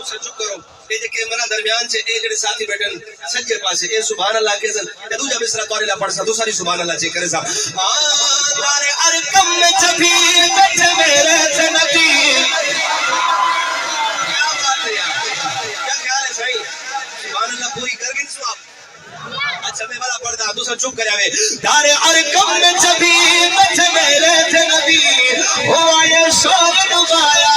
چپ کرو یہ جے کیمرہ درمیان سے اے جڑے ساتھی بیٹھن سجے پاسے اے سبحان اللہ کے زن تے دوجا مصرا توڑے لا پڑھ سا دوسری سبحان اللہ چے کرے صاحب دار ارکم میں جبھی بیٹھے میرے تھے نبی کیا بات ہے یار کیا خیال ہے صحیح سبحان اللہ پوری کر گئے سو آپ اچھا میں والا پڑھدا دوسرا چپ کرے آوے دار ارکم میں جبھی بیٹھے میرے تھے نبی ہوا یہ شور ڈبایا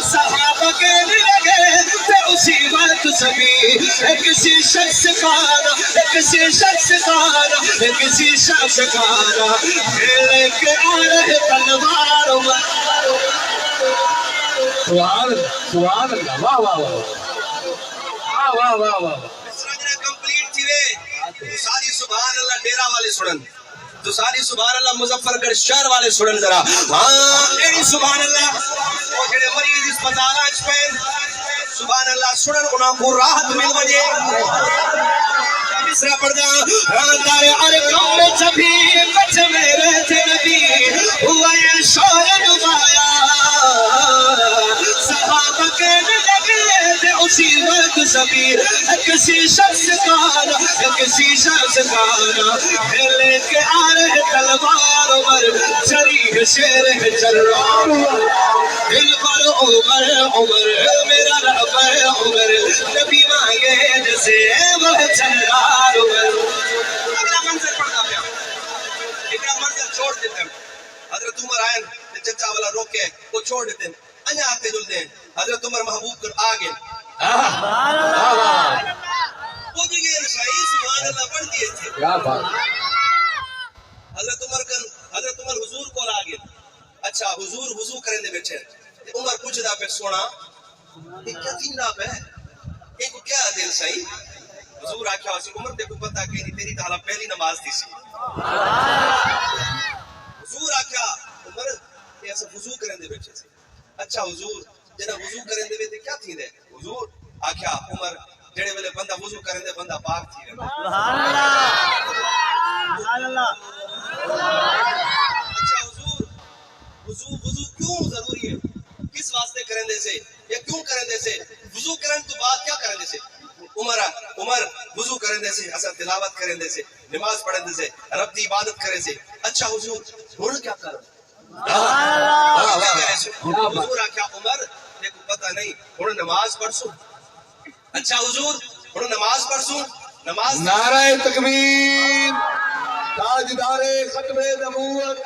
صحابہ کے لگے تھے اسی وقت سبھی کسی شخص کھانا کسی شخص کھانا کسی شخص کھانا لے کے آ رہے تلوار سبحان اللہ واہ واہ واہ واہ واہ واہ کمپلیٹ تھی وے ساری سبحان اللہ ڈیرا والے سنن تو ساری سبحان اللہ مظفر گڑھ شہر والے سنن ذرا ہاں ایڑی سبحان اللہ وہ جڑے مریض اسپتال اچ پین سبحان اللہ سنن انہاں کو راحت مل وجے مصرا پڑھدا دار ارکم میں جبھی بچ میرے تھے نبی ہوا یہ شور ڈبایا صحابہ کے لگے تھے اسی وقت سبھی کسی شخص کانا کسی شخص کانا لے کے آ رہے تلوار عمر شریح شیر ہے جلال دل پر عمر عمر میرا رہبر عمر نبی مانگے جسے وہ جلال عمر اگلا منظر پڑھنا پیا اگلا منظر چھوڑ دیتے ہیں حضرت عمر آئین چچا والا روکے وہ چھوڑ دیتے ہیں انہا آتے جلتے ہیں حضرت عمر محبوب کر آگے وہ جگہ رسائی سبحان اللہ پڑھ دیئے تھے کیا بات حضرت عمر حضور کو آگے اچھا حضور وضو کریں دے بیٹھے عمر پوچھ دا پھر سونا یہ کیا تین آپ ہے یہ کو کیا دل سائی حضور آکھا اسی عمر تے کو پتہ کہ نہیں تیری تحالا پہلی نماز تھی سی حضور آکھا عمر یہ ایسا وضو کریں دے بیٹھے سے اچھا حضور جنہ وضو کریں دے بیٹھے کیا تھی دے حضور آکھا عمر جڑے ویلے بندہ وضو کریں دے بندہ پاک تھی رہے سبحان اللہ اچھا حضور وضو کیوں ضروری ہے کس واسطے کریں دے سے یا کیوں کریں دے سے وضو کریں تو بعد کیا کریں دے سے عمر وضو کریں دے سے اصل تلاوت کریں دے سے نماز پڑھیں دے سے رب دی عبادت کریں سے اچھا حضور ہن کیا کریں حضور آکھا عمر دیکھو پتہ نہیں ہن نماز پڑھسوں اچھا حضور ہن نماز پڑھسوں نماز نعرہ تکبیر تاجدار ختم نبوت